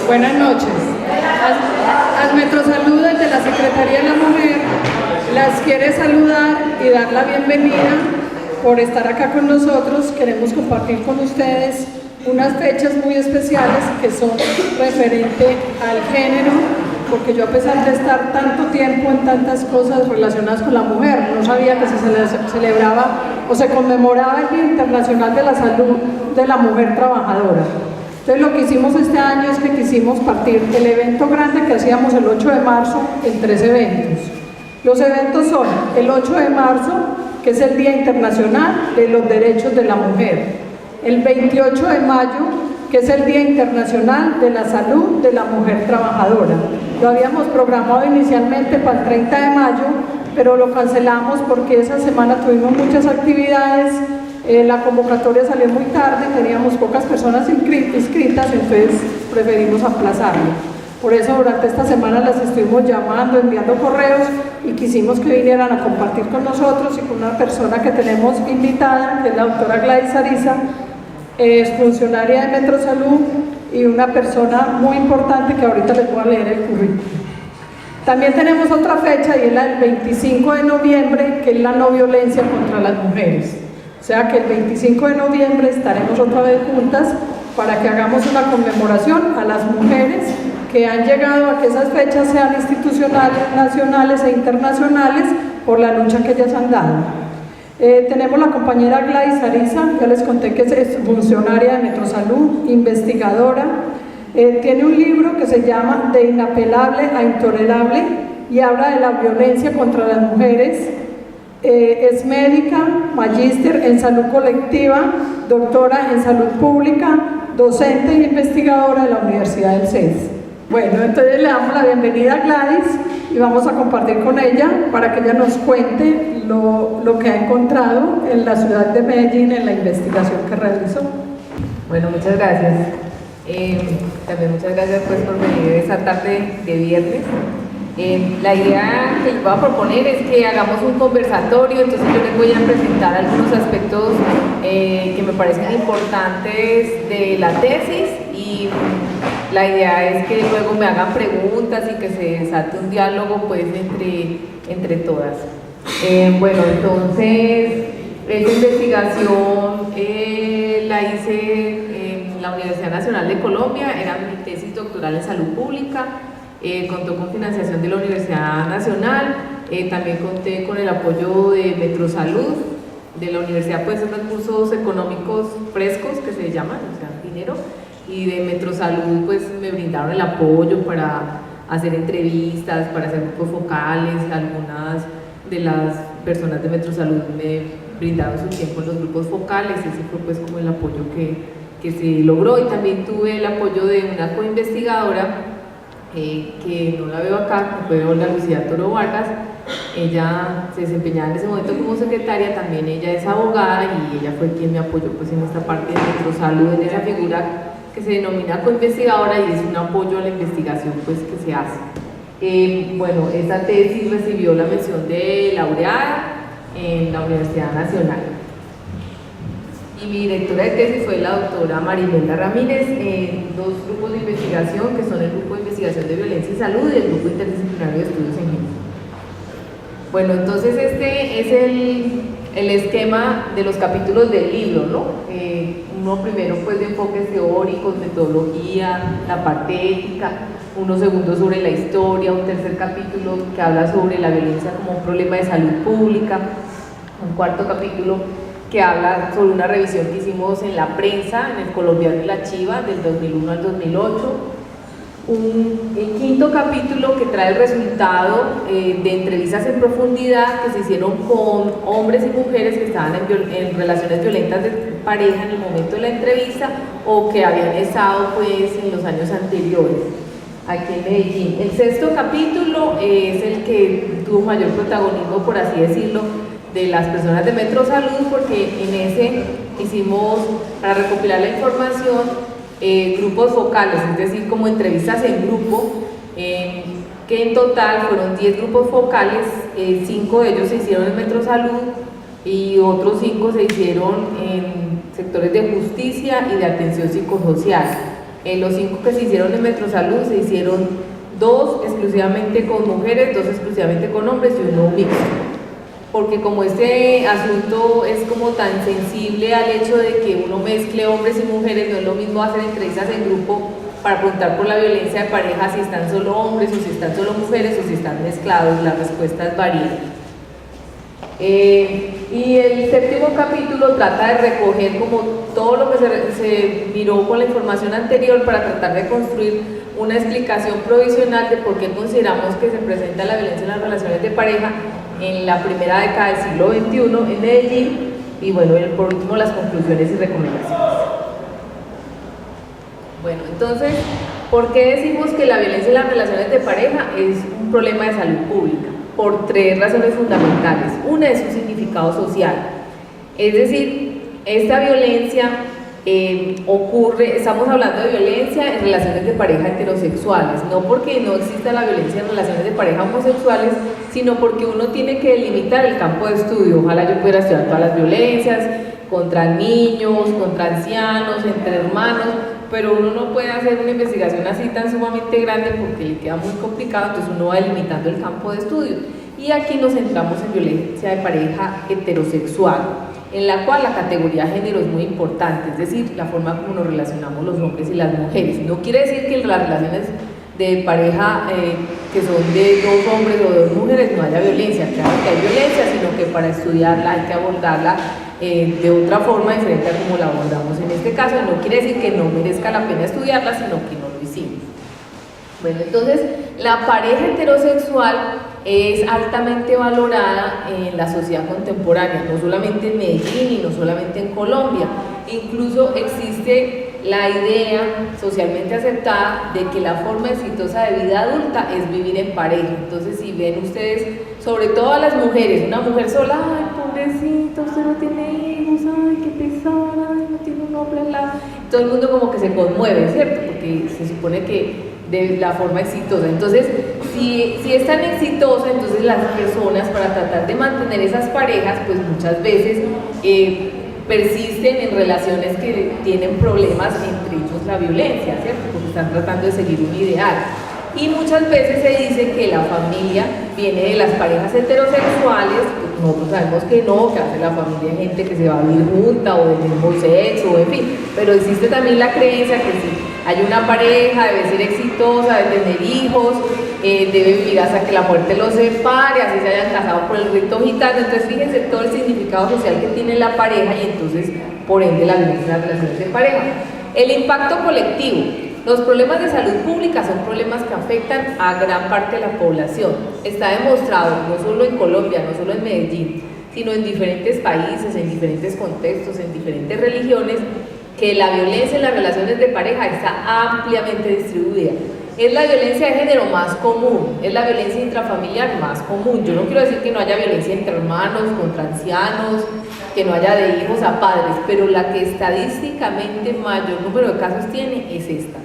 Buenas noches. Metrosalud desde la Secretaría de la Mujer las quiere saludar y dar la bienvenida por estar acá con nosotros. Queremos compartir con ustedes unas fechas muy especiales que son referente al género, porque yo, a pesar de estar tanto tiempo en tantas cosas relacionadas con la mujer, no sabía que se celebraba o se conmemoraba el Día Internacional de la Salud de la Mujer Trabajadora. Entonces, lo que hicimos este año es que quisimos partir el evento grande que hacíamos el 8 de marzo en 3 eventos. Los eventos son el 8 de marzo, que es el Día Internacional de los Derechos de la Mujer, el 28 de mayo, que es el Día Internacional de la Salud de la Mujer Trabajadora. Lo habíamos programado inicialmente para el 30 de mayo, pero lo cancelamos porque esa semana tuvimos muchas actividades, la convocatoria salió muy tarde, teníamos pocas personas inscritas, entonces preferimos aplazarlo. Por eso durante esta semana las estuvimos llamando, enviando correos, y quisimos que vinieran a compartir con nosotros y con una persona que tenemos invitada, que es la doctora Gladys Ariza, es funcionaria de Metrosalud y una persona muy importante que ahorita les voy a leer el currículum. También tenemos otra fecha, y es la del 25 de noviembre, que es la no violencia contra las mujeres. O sea que el 25 de noviembre estaremos otra vez juntas para que hagamos una conmemoración a las mujeres que han llegado a que esas fechas sean institucionales, nacionales e internacionales, por la lucha que ellas han dado. Tenemos la compañera Gladys Ariza, ya les conté que es funcionaria de Metrosalud, investigadora. Tiene un libro que se llama De inapelable a intolerable y habla de la violencia contra las mujeres. Es médica, magíster en salud colectiva, doctora en salud pública, docente e investigadora de la Universidad del CES. Bueno, entonces le damos la bienvenida a Gladys y vamos a compartir con ella para que ella nos cuente lo que ha encontrado en la ciudad de Medellín en la investigación que realizó. Bueno, muchas gracias. También muchas gracias pues por venir esta tarde de viernes. La idea que les voy a proponer es que hagamos un conversatorio, entonces yo les voy a presentar algunos aspectos que me parecen importantes de la tesis, y la idea es que luego me hagan preguntas y que se desate un diálogo pues entre todas. Bueno, entonces esta investigación la hice en la Universidad Nacional de Colombia, era mi tesis doctoral en salud pública. Contó con financiación de la Universidad Nacional, también conté con el apoyo de Metrosalud, de la universidad, pues son recursos económicos frescos que se llaman, o sea, dinero, y de Metrosalud pues me brindaron el apoyo para hacer entrevistas, para hacer grupos focales. Algunas de las personas de Metrosalud me brindaron su tiempo en los grupos focales, ese fue pues como el apoyo que se logró, y también tuve el apoyo de una coinvestigadora que no la veo acá, que fue Olga Lucía Toro Vargas. Ella se desempeñaba en ese momento como secretaria, también ella es abogada, y ella fue quien me apoyó pues en esta parte de Metrosalud, en esa figura que se denomina coinvestigadora, y es un apoyo a la investigación pues que se hace. Bueno, esta tesis recibió la mención de laureada en la Universidad Nacional. Y mi directora de tesis fue la doctora Marimelda Ramírez, en dos grupos de investigación, que son el Grupo de Investigación de Violencia y Salud y el Grupo Interdisciplinario de Estudios en Género. Bueno, entonces este es el esquema de los capítulos del libro, ¿no? Uno primero pues de enfoques teóricos, metodología, la parte ética, uno segundo sobre la historia, un tercer capítulo que habla sobre la violencia como un problema de salud pública, un cuarto capítulo que habla sobre una revisión que hicimos en la prensa, en el Colombiano y la Chiva, del 2001 al 2008. El quinto capítulo que trae el resultado de entrevistas en profundidad que se hicieron con hombres y mujeres que estaban en relaciones violentas de pareja en el momento de la entrevista, o que habían estado pues en los años anteriores aquí en Medellín. El sexto capítulo es el que tuvo mayor protagonismo, por así decirlo, de las personas de Metrosalud, porque en ese hicimos, para recopilar la información, grupos focales, es decir, como entrevistas en grupo, que en total fueron 10 grupos focales, 5 de ellos se hicieron en Metrosalud y otros 5 se hicieron en sectores de justicia y de atención psicosocial. Los 5 que se hicieron en Metrosalud se hicieron 2 exclusivamente con mujeres, 2 exclusivamente con hombres y 1 mixto. Porque como este asunto es como tan sensible al hecho de que uno mezcle hombres y mujeres, no es lo mismo hacer entrevistas en grupo para preguntar por la violencia de pareja si están solo hombres o si están solo mujeres o si están mezclados, las respuestas varían. Y el 7º capítulo trata de recoger como todo lo que se miró con la información anterior para tratar de construir una explicación provisional de por qué consideramos que se presenta la violencia en las relaciones de pareja en la primera década del siglo XXI en Medellín, y bueno, por último las conclusiones y recomendaciones. Bueno, entonces, ¿por qué decimos que la violencia en las relaciones de pareja es un problema de salud pública? Por 3 razones fundamentales. Una es su significado social, es decir, esta violencia ocurre, estamos hablando de violencia en relaciones de pareja heterosexuales, no porque no exista la violencia en relaciones de pareja homosexuales, sino porque uno tiene que delimitar el campo de estudio. Ojalá yo pudiera estudiar todas las violencias, contra niños, contra ancianos, entre hermanos, pero uno no puede hacer una investigación así tan sumamente grande porque le queda muy complicado, entonces uno va delimitando el campo de estudio. Y aquí nos centramos en violencia de pareja heterosexual, en la cual la categoría género es muy importante, es decir, la forma como nos relacionamos los hombres y las mujeres. No quiere decir que en las relaciones de pareja que son de 2 hombres o de 2 mujeres no haya violencia, claro que hay violencia, sino que para estudiarla hay que abordarla de otra forma diferente a como la abordamos en este caso. No quiere decir que no merezca la pena estudiarla, sino que no lo hicimos. Bueno, entonces la pareja heterosexual es altamente valorada en la sociedad contemporánea, no solamente en Medellín y no solamente en Colombia. Incluso existe la idea socialmente aceptada de que la forma exitosa de vida adulta es vivir en pareja. Entonces, si ven ustedes, sobre todo a las mujeres, una mujer sola, ay, pobrecita, usted no tiene hijos, ay, qué pesada, ay, no tiene un hombre al lado. Todo el mundo como que se conmueve, ¿cierto? Porque se supone que de la forma exitosa. Entonces, si es tan exitosa, entonces las personas, para tratar de mantener esas parejas, pues muchas veces persisten en relaciones que tienen problemas, entre ellos la violencia, ¿cierto? Porque están tratando de seguir un ideal. Y muchas veces se dice que la familia viene de las parejas heterosexuales. Pues nosotros sabemos que no, que hace la familia gente que se va a vivir junta o del mismo sexo, en fin, pero existe también la creencia que si hay una pareja, debe ser exitosa, debe tener hijos, debe vivir hasta que la muerte los separe, así se hayan casado por el rito gitano. Entonces fíjense todo el significado social que tiene la pareja y entonces por ende la violencia en las relaciones de pareja. El impacto colectivo. Los problemas de salud pública son problemas que afectan a gran parte de la población. Está demostrado, no solo en Colombia, no solo en Medellín, sino en diferentes países, en diferentes contextos, en diferentes religiones, que la violencia en las relaciones de pareja está ampliamente distribuida. Es la violencia de género más común, es la violencia intrafamiliar más común. Yo no quiero decir que no haya violencia entre hermanos, contra ancianos, que no haya de hijos a padres, pero la que estadísticamente mayor número de casos tiene es esta.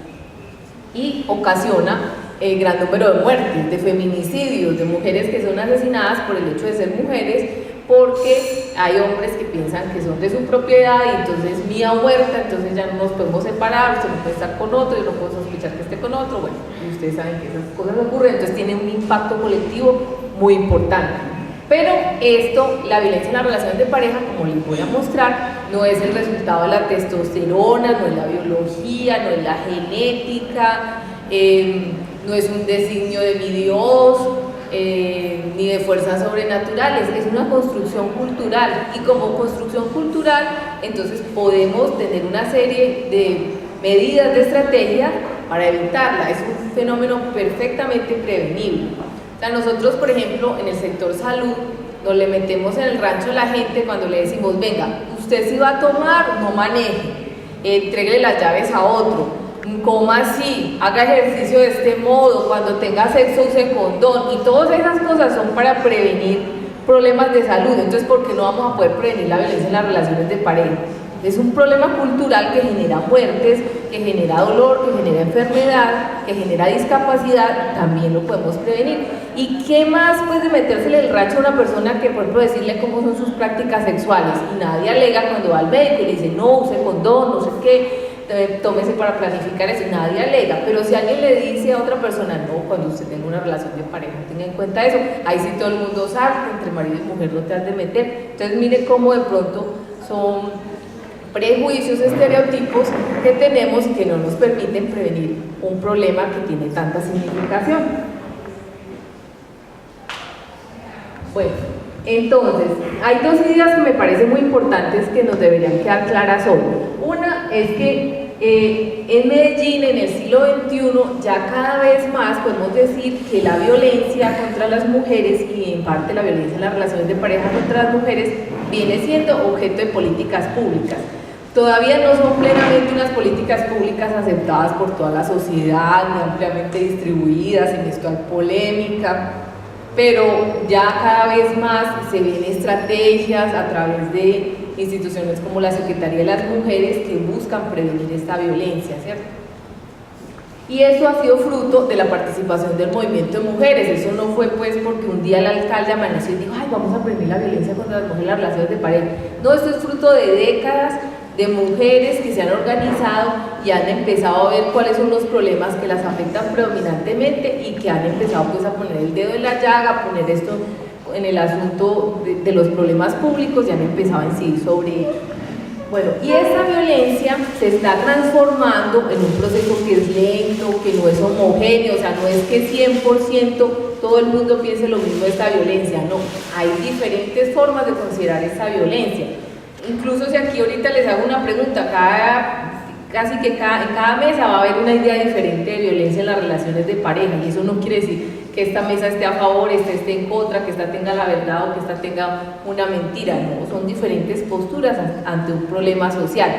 Y ocasiona gran número de muertes, de feminicidios, de mujeres que son asesinadas por el hecho de ser mujeres, porque hay hombres que piensan que son de su propiedad y entonces mía o muerta, entonces ya no nos podemos separar, usted no puede estar con otro, yo no puedo sospechar que esté con otro. Bueno, y ustedes saben que esas cosas ocurren, entonces tiene un impacto colectivo muy importante. Pero esto, la violencia en las relaciones de pareja, como les voy a mostrar, no es el resultado de la testosterona, no es la biología, no es la genética, no es un designio de mi Dios, ni de fuerzas sobrenaturales, es una construcción cultural, y como construcción cultural entonces podemos tener una serie de medidas, de estrategias para evitarla. Es un fenómeno perfectamente prevenible. O sea, nosotros, por ejemplo, en el sector salud nos le metemos en el rancho a la gente cuando le decimos, venga, usted si va a tomar, no maneje, entréguele las llaves a otro, coma así, haga ejercicio de este modo, cuando tenga sexo use condón, y todas esas cosas son para prevenir problemas de salud. Entonces, ¿por qué no vamos a poder prevenir la violencia en las relaciones de pareja? Es un problema cultural que genera muertes, que genera dolor, que genera enfermedad, que genera discapacidad, también lo podemos prevenir. ¿Y qué más pues de metérsele el rancho a una persona que, por ejemplo, decirle cómo son sus prácticas sexuales? Y nadie alega cuando va al médico y le dice, no, use condón, no sé qué. tómese para planificar eso, nadie alega, pero si alguien le dice a otra persona, no, cuando usted tenga una relación de pareja, tenga en cuenta eso, ahí sí todo el mundo sabe, entre marido y mujer no te has de meter. Entonces mire cómo de pronto son prejuicios, estereotipos que tenemos y que no nos permiten prevenir un problema que tiene tanta significación. Bueno, entonces, hay dos ideas que me parecen muy importantes que nos deberían quedar claras hoy. Una es que en Medellín, en el siglo XXI, ya cada vez más podemos decir que la violencia contra las mujeres y en parte la violencia en las relaciones de pareja contra las mujeres viene siendo objeto de políticas públicas. Todavía no son plenamente unas políticas públicas aceptadas por toda la sociedad, ni ampliamente distribuidas, en esto hay polémica, pero ya cada vez más se ven estrategias a través de instituciones como la Secretaría de las Mujeres que buscan prevenir esta violencia, ¿cierto? Y eso ha sido fruto de la participación del movimiento de mujeres. Eso no fue pues porque un día el alcalde amaneció y dijo, ay, vamos a prevenir la violencia contra las mujeres en las relaciones de pareja. No, esto es fruto de décadas de mujeres que se han organizado y han empezado a ver cuáles son los problemas que las afectan predominantemente y que han empezado pues a poner el dedo en la llaga, a poner esto en el asunto de los problemas públicos y han empezado a incidir sobre ello. Bueno, y esa violencia se está transformando en un proceso que es lento, que no es homogéneo, o sea, no es que 100% todo el mundo piense lo mismo de esta violencia, no, hay diferentes formas de considerar esta violencia. Incluso si aquí ahorita les hago una pregunta, casi que en cada mesa va a haber una idea diferente de violencia en las relaciones de pareja, y eso no quiere decir que esta mesa esté a favor, esta esté en contra, que esta tenga la verdad o que esta tenga una mentira, no, son diferentes posturas ante un problema social.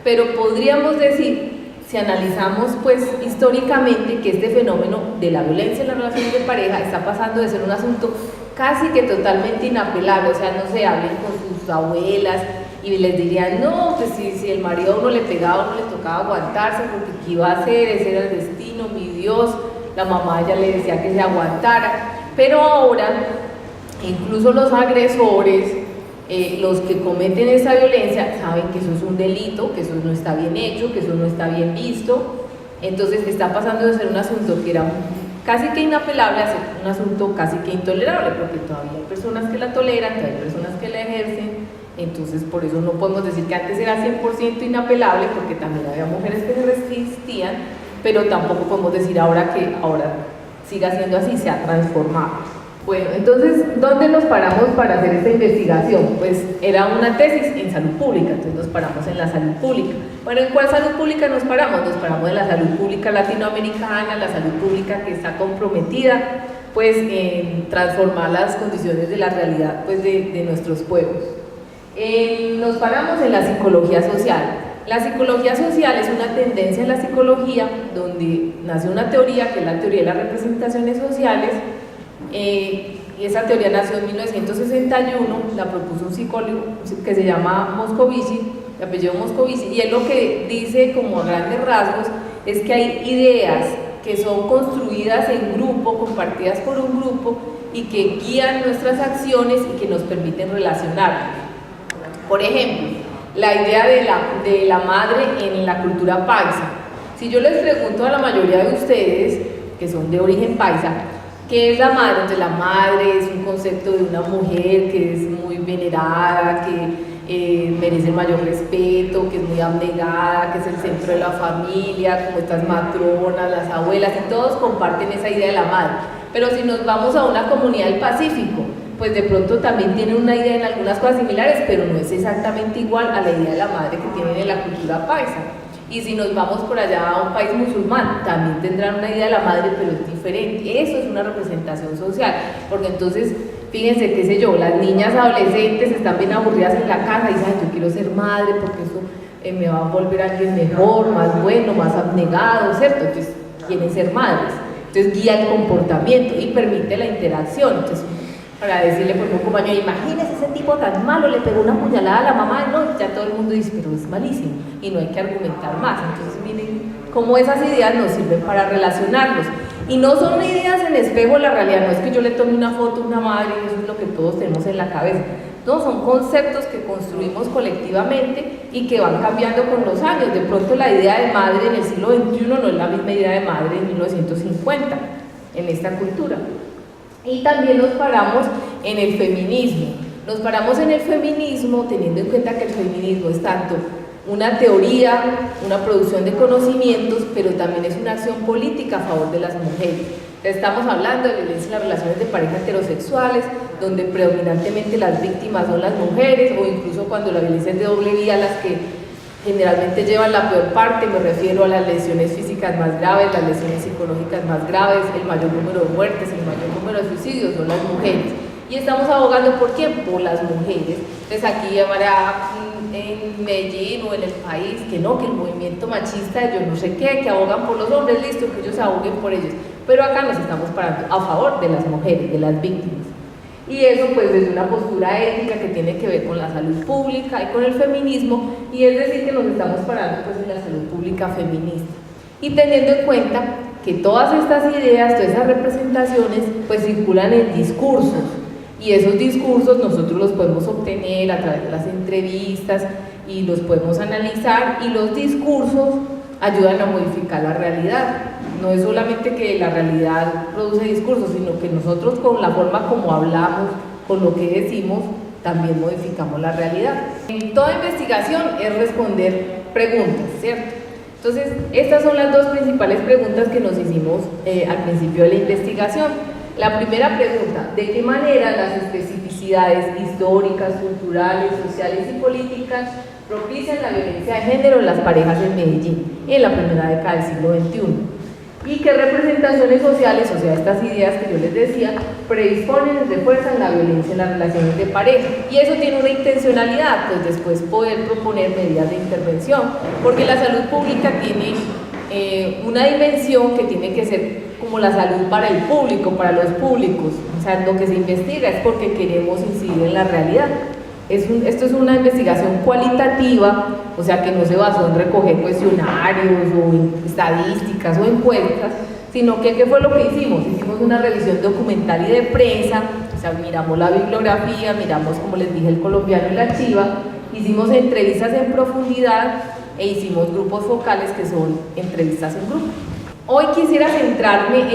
Pero podríamos decir, si analizamos pues históricamente, que este fenómeno de la violencia en las relaciones de pareja está pasando de ser un asunto casi que totalmente inapelable, o sea, no se hablen con sus abuelas y les dirían, no, pues si el marido a uno le pegaba, a uno le tocaba aguantarse, porque ¿qué iba a hacer? Ese era el destino, mi Dios, la mamá ya le decía que se aguantara. Pero ahora, incluso los agresores, los que cometen esa violencia, saben que eso es un delito, que eso no está bien hecho, que eso no está bien visto. Entonces está pasando de ser un asunto que era casi que inapelable a ser un asunto casi que intolerable, porque todavía hay personas que la toleran, todavía hay personas que la ejercen. Entonces por eso no podemos decir que antes era 100% inapelable, porque también había mujeres que se resistían, pero tampoco podemos decir ahora que ahora siga siendo así, se ha transformado. Bueno, entonces, ¿dónde nos paramos para hacer esta investigación? Pues era una tesis en salud pública, entonces nos paramos en la salud pública. Bueno, ¿en cuál salud pública nos paramos? Nos paramos en la salud pública latinoamericana, la salud pública que está comprometida pues en transformar las condiciones de la realidad pues de nuestros pueblos. Nos paramos en la psicología social. La psicología social es una tendencia en la psicología donde nace una teoría que es la teoría de las representaciones sociales, y esa teoría nació en 1961, la propuso un psicólogo que se llama Moscovici, de apellido Moscovici, y él lo que dice como a grandes rasgos es que hay ideas que son construidas en grupo, compartidas por un grupo y que guían nuestras acciones y que nos permiten relacionarnos. Por ejemplo, la idea de la madre en la cultura paisa. Si yo les pregunto a la mayoría de ustedes, que son de origen paisa, ¿qué es la madre? Entonces la madre es un concepto de una mujer que es muy venerada, que merece el mayor respeto, que es muy abnegada, que es el centro de la familia, como estas matronas, las abuelas, y todos comparten esa idea de la madre. Pero si nos vamos a una comunidad del Pacífico, pues de pronto también tienen una idea en algunas cosas similares, pero no es exactamente igual a la idea de la madre que tienen en la cultura paisa. Y si nos vamos por allá a un país musulmán, también tendrán una idea de la madre, pero es diferente. Eso es una representación social, porque entonces, fíjense, qué sé yo, las niñas adolescentes están bien aburridas en la casa y dicen, yo quiero ser madre porque eso me va a volver a alguien mejor, más bueno, más abnegado, ¿cierto? Entonces, quieren ser madres. Entonces, guía el comportamiento y permite la interacción. Entonces, para decirle por un compañero, imagínese ese tipo tan malo, le pegó una puñalada a la mamá, no, ya todo el mundo dice, pero es malísimo, y no hay que argumentar más. Entonces miren cómo esas ideas nos sirven para relacionarnos, y no son ideas en espejo de la realidad, no es que yo le tome una foto a una madre y eso es lo que todos tenemos en la cabeza, No, son conceptos que construimos colectivamente y que van cambiando con los años. De pronto la idea de madre en el siglo XXI no es la misma idea de madre en 1950 en esta cultura. Y también nos paramos en el feminismo. Nos paramos en el feminismo teniendo en cuenta que el feminismo es tanto una teoría, una producción de conocimientos, pero también es una acción política a favor de las mujeres. Estamos hablando de violencia en las relaciones de pareja heterosexuales, donde predominantemente las víctimas son las mujeres, o incluso cuando la violencia es de doble vía, las que generalmente llevan la peor parte. Me refiero a las lesiones físicas más graves, las lesiones psicológicas más graves, el mayor número de muertes, el mayor número de suicidios son las mujeres. Y estamos abogando ¿por quién? Por las mujeres. Entonces aquí habrá en Medellín o en el país que no, que el movimiento machista, yo no sé qué, que abogan por los hombres, listo, que ellos aboguen por ellos. Pero acá nos estamos parando a favor de las mujeres, de las víctimas. Y eso pues desde una postura ética que tiene que ver con la salud pública y con el feminismo, y es decir que nos estamos parando pues en la salud pública feminista. Y teniendo en cuenta que todas estas ideas, todas esas representaciones pues circulan en discursos, y esos discursos nosotros los podemos obtener a través de las entrevistas y los podemos analizar, y los discursos ayudan a modificar la realidad. No es solamente que la realidad produce discursos, sino que nosotros con la forma como hablamos, con lo que decimos, también modificamos la realidad. En toda investigación es responder preguntas, ¿cierto? Entonces, estas son las dos principales preguntas que nos hicimos al principio de la investigación. La primera pregunta: ¿de qué manera las especificidades históricas, culturales, sociales y políticas propician la violencia de género en las parejas en Medellín en la primera década del siglo XXI? ¿Y qué representaciones sociales, o sea, estas ideas que yo les decía, predisponen, refuerzan la violencia en las relaciones de pareja? Y eso tiene una intencionalidad, pues después poder proponer medidas de intervención, porque la salud pública tiene una dimensión que tiene que ser como la salud para el público, para los públicos. O sea, lo que se investiga es porque queremos incidir en la realidad. Esto es una investigación cualitativa, o sea que no se basó en recoger cuestionarios o en estadísticas o encuestas, sino que ¿qué fue lo que hicimos? Hicimos una revisión documental y de prensa, o sea, miramos la bibliografía, miramos, como les dije, El Colombiano y La Chiva, hicimos entrevistas en profundidad e hicimos grupos focales que son entrevistas en grupo. Hoy quisiera centrarme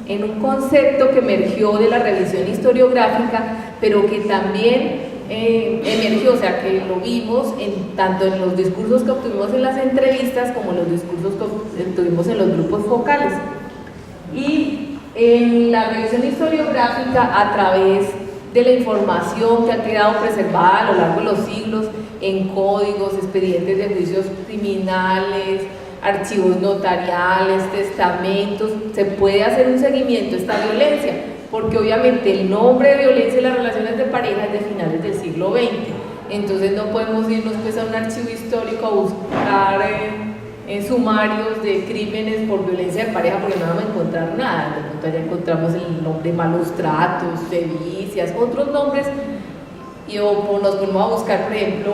en un concepto que emergió de la revisión historiográfica, pero que también emergió, o sea que lo vimos tanto en los discursos que obtuvimos en las entrevistas como en los discursos que obtuvimos en los grupos focales. Y en la revisión historiográfica, a través de la información que ha quedado preservada a lo largo de los siglos en códigos, expedientes de juicios criminales, archivos notariales, testamentos, se puede hacer un seguimiento a esta violencia, porque obviamente el nombre de violencia en las relaciones de pareja es de finales del siglo XX, entonces no podemos irnos pues a un archivo histórico a buscar sumarios de crímenes por violencia de pareja, porque no vamos a encontrar nada. De pronto allá encontramos el nombre malos tratos, sevicias, otros nombres, o nos ponemos a buscar, por ejemplo,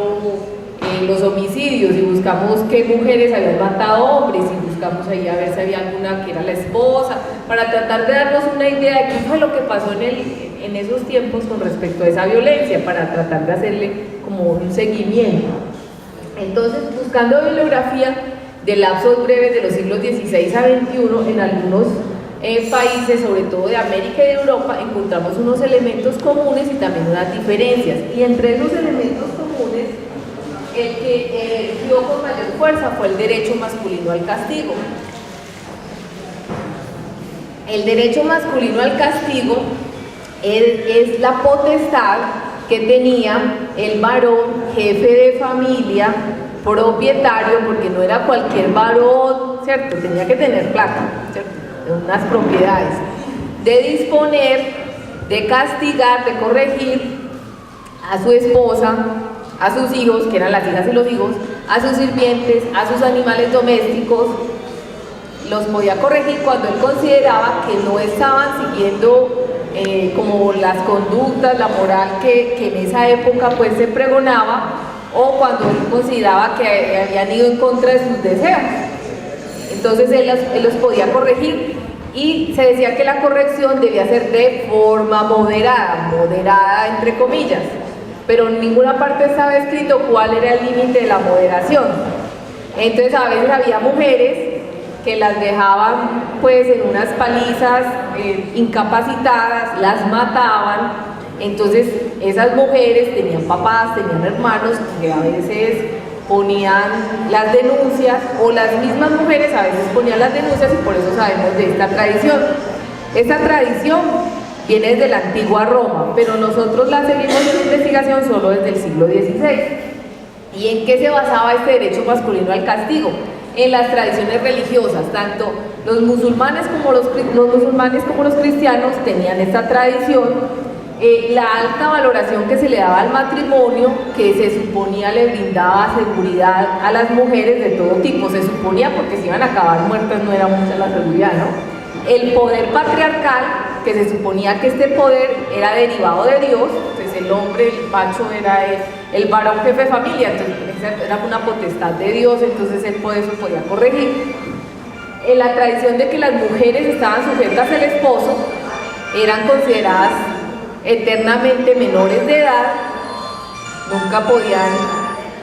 los homicidios, y buscamos qué mujeres habían matado hombres, y buscamos ahí a ver si había alguna que era la esposa, para tratar de darnos una idea de qué fue lo que pasó en esos tiempos con respecto a esa violencia, para tratar de hacerle como un seguimiento. Entonces, buscando bibliografía de lapsos breves de los siglos XVI a XXI en algunos países, sobre todo de América y de Europa, encontramos unos elementos comunes y también unas diferencias, y entre esos elementos comunes, el que dio con mayor fuerza fue el derecho masculino al castigo. El derecho masculino al castigo es la potestad que tenía el varón, jefe de familia, propietario, porque no era cualquier varón, ¿cierto? Tenía que tener plata, ¿cierto? De unas propiedades, de disponer, de castigar, de corregir a su esposa, a sus hijos, que eran las hijas y los hijos, a sus sirvientes, a sus animales domésticos. Los podía corregir cuando él consideraba que no estaban siguiendo como las conductas, la moral que en esa época pues se pregonaba, o cuando él consideraba que habían ido en contra de sus deseos. Entonces él los podía corregir, y se decía que la corrección debía ser de forma moderada, moderada entre comillas, pero en ninguna parte estaba escrito cuál era el límite de la moderación. Entonces a veces había mujeres que las dejaban pues en unas palizas incapacitadas, las mataban. Entonces esas mujeres tenían papás, tenían hermanos que a veces ponían las denuncias, o las mismas mujeres a veces ponían las denuncias, y por eso sabemos de esta tradición. Esta tradición viene desde la antigua Roma, pero nosotros la seguimos en investigación solo desde el siglo XVI. ¿Y en qué se basaba este derecho masculino al castigo? En las tradiciones religiosas. Tanto los musulmanes como los cristianos tenían esta tradición. La alta valoración que se le daba al matrimonio, que se suponía le brindaba seguridad a las mujeres de todo tipo, se suponía, porque si iban a acabar muertas no era mucha la seguridad, ¿no? El poder patriarcal, que se suponía que este poder era derivado de Dios, pues el hombre, el macho era el varón jefe de familia, entonces era una potestad de Dios, entonces él por eso podía corregir. En la tradición de que las mujeres estaban sujetas al esposo, eran consideradas eternamente menores de edad, nunca podían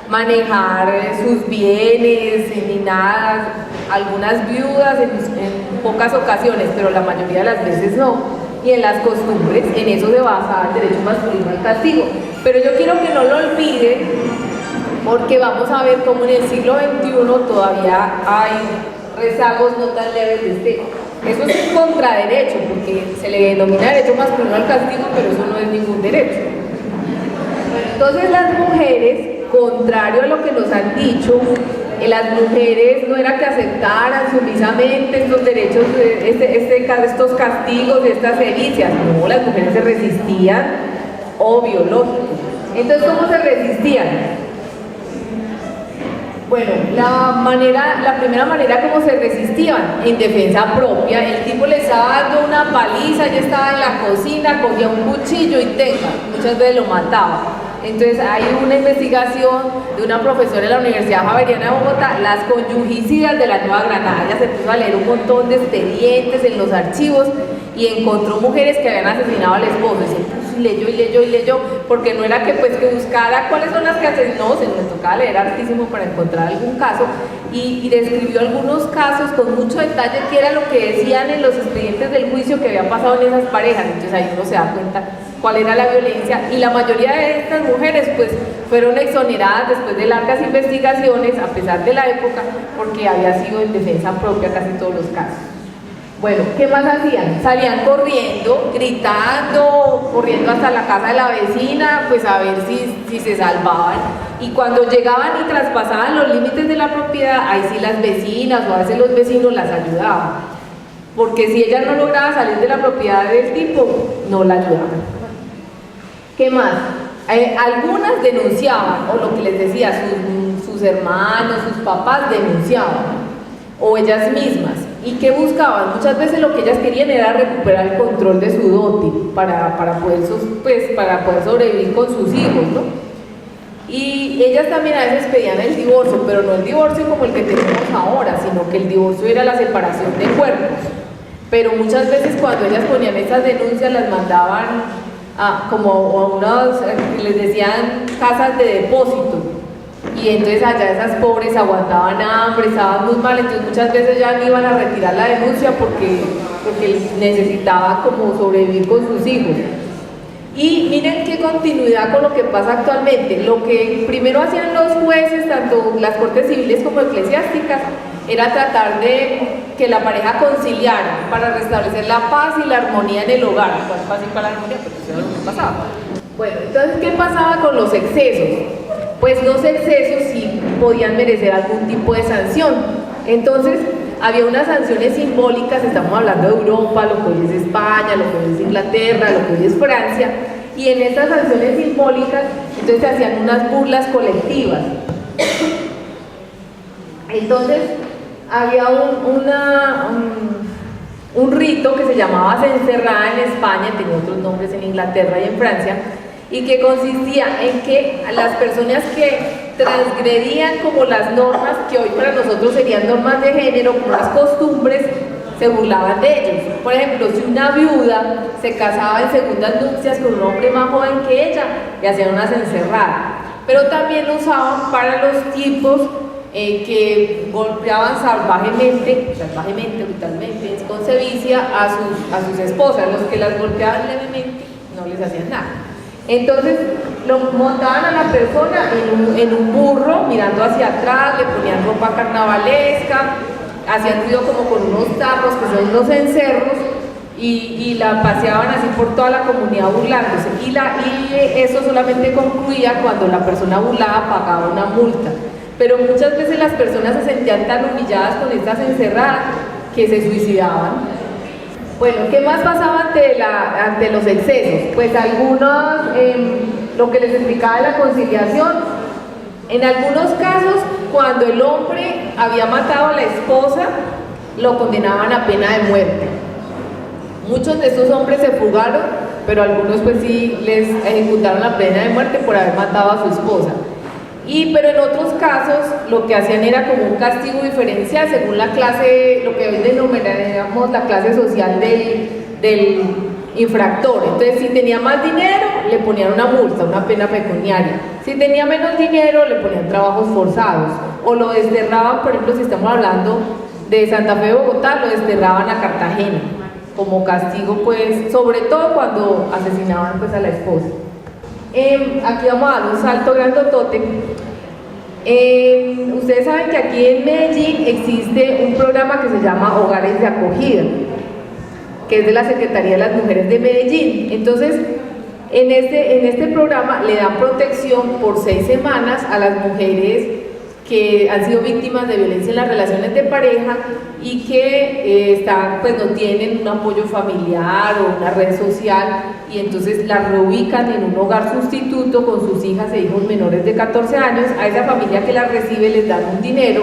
manejar sus bienes ni nada, algunas viudas en pocas ocasiones, pero la mayoría de las veces no. Y en las costumbres, en eso se basa el derecho masculino al castigo. Pero yo quiero que no lo olviden, porque vamos a ver cómo en el siglo XXI todavía hay rezagos no tan leves de este. Eso es un contraderecho, porque se le denomina derecho masculino al castigo, pero eso no es ningún derecho. Entonces las mujeres, contrario a lo que nos han dicho, las mujeres no era que aceptaran sumisamente estos derechos, estos castigos, estas herencias, no, las mujeres se resistían, obvio, lógico. Entonces, ¿cómo se resistían? Bueno, la primera manera como se resistían, en defensa propia. El tipo les estaba dando una paliza, ella estaba en la cocina, cogía un cuchillo y tenga, muchas veces lo mataba. Entonces hay una investigación de una profesora de la Universidad Javeriana de Bogotá, las conyugicidas de la Nueva Granada. Ella se puso a leer un montón de expedientes en los archivos y encontró mujeres que habían asesinado al esposo, y se puso y leyó, porque no era que buscara cuáles son las que asesinó, no, se nos tocaba leer hartísimo para encontrar algún caso, y describió algunos casos con mucho detalle, que era lo que decían en los expedientes del juicio que había pasado en esas parejas. Entonces ahí uno se da cuenta cuál era la violencia, y la mayoría de estas mujeres pues fueron exoneradas después de largas investigaciones, a pesar de la época, porque había sido en defensa propia casi todos los casos. Bueno, ¿qué más hacían? Salían corriendo, gritando, corriendo hasta la casa de la vecina, pues a ver si se salvaban, y cuando llegaban y traspasaban los límites de la propiedad, ahí sí las vecinas o a veces los vecinos las ayudaban, porque si ella no lograba salir de la propiedad del tipo, no la ayudaban. ¿Qué más? Algunas denunciaban, o lo que les decía, sus hermanos, sus papás denunciaban, o ellas mismas. ¿Y qué buscaban? Muchas veces lo que ellas querían era recuperar el control de su dote para poder sobrevivir con sus hijos, ¿no? Y ellas también a veces pedían el divorcio, pero no el divorcio como el que tenemos ahora, sino que el divorcio era la separación de cuerpos. Pero muchas veces cuando ellas ponían esas denuncias las mandaban les decían casas de depósito, y entonces allá esas pobres aguantaban hambre, estaban muy mal, entonces muchas veces ya no iban a retirar la denuncia porque necesitaban como sobrevivir con sus hijos. Y miren qué continuidad con lo que pasa actualmente. Lo que primero hacían los jueces, tanto las cortes civiles como eclesiásticas, era tratar de que la pareja conciliara para restablecer la paz y la armonía en el hogar. ¿Cuál paz y cuál armonía? Porque eso era lo que pasaba. Bueno, entonces, ¿qué pasaba con los excesos? Pues los excesos sí podían merecer algún tipo de sanción. Entonces, había unas sanciones simbólicas, estamos hablando de Europa, lo que hoy es España, lo que hoy es Inglaterra, lo que hoy es Francia, y en estas sanciones simbólicas, entonces se hacían unas burlas colectivas. Entonces, había un rito que se llamaba cencerrada en España, tenía otros nombres en Inglaterra y en Francia, y que consistía en que las personas que transgredían como las normas que hoy para nosotros serían normas de género, como las costumbres, se burlaban de ellos. Por ejemplo, si una viuda se casaba en segundas nupcias con un hombre más joven que ella, le hacían una cencerrada. Pero también lo usaban para los tipos que golpeaban salvajemente, brutalmente, con sevicia a sus esposas. Los que las golpeaban levemente no les hacían nada. Entonces lo montaban a la persona en un burro, mirando hacia atrás, le ponían ropa carnavalesca, hacían ruido como con unos tarros, que son unos encerros, y la paseaban así por toda la comunidad burlándose. Y eso solamente concluía cuando la persona burlada pagaba una multa. Pero muchas veces las personas se sentían tan humilladas con estas encerradas que se suicidaban. Bueno, ¿qué más pasaba ante los excesos? Pues algunos, lo que les explicaba de la conciliación, en algunos casos, cuando el hombre había matado a la esposa, lo condenaban a pena de muerte. Muchos de estos hombres se fugaron, pero algunos pues sí les ejecutaron la pena de muerte por haber matado a su esposa. Pero en otros casos lo que hacían era como un castigo diferencial según la clase, lo que hoy denominamos la clase social del infractor. Entonces, si tenía más dinero, le ponían una multa, una pena pecuniaria. Si tenía menos dinero, le ponían trabajos forzados. O lo desterraban, por ejemplo, si estamos hablando de Santa Fe de Bogotá, lo desterraban a Cartagena, como castigo, pues, sobre todo cuando asesinaban pues a la esposa. Aquí vamos a dar un salto grandotote. Ustedes saben que aquí en Medellín existe un programa que se llama Hogares de Acogida, que es de la Secretaría de las Mujeres de Medellín. Entonces, en este programa le dan protección por 6 semanas a las mujeres que han sido víctimas de violencia en las relaciones de pareja y que pues no tienen un apoyo familiar o una red social, y entonces las reubican en un hogar sustituto con sus hijas e hijos menores de 14 años. A esa familia que las recibe les dan un dinero,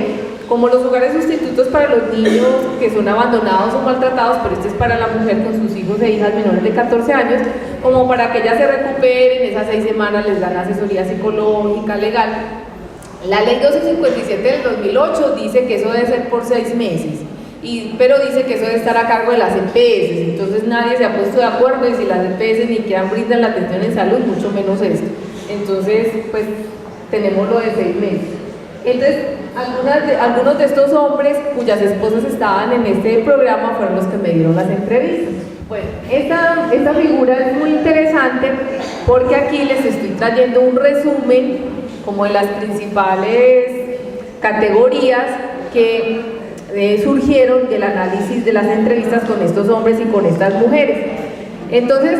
como los hogares sustitutos para los niños que son abandonados o maltratados, pero este es para la mujer con sus hijos e hijas menores de 14 años, como para que ellas se recuperen. Esas 6 semanas les dan asesoría psicológica, legal. La ley 1257 del 2008 dice que eso debe ser por 6 meses, pero dice que eso debe estar a cargo de las EPS. Entonces nadie se ha puesto de acuerdo, y si las EPS ni quieran brindar la atención en salud, mucho menos esto. Entonces, pues tenemos lo de 6 meses. Entonces, algunos de estos hombres cuyas esposas estaban en este programa fueron los que me dieron las entrevistas. Bueno, esta figura es muy interesante porque aquí les estoy trayendo un resumen como de las principales categorías que surgieron del análisis de las entrevistas con estos hombres y con estas mujeres. Entonces,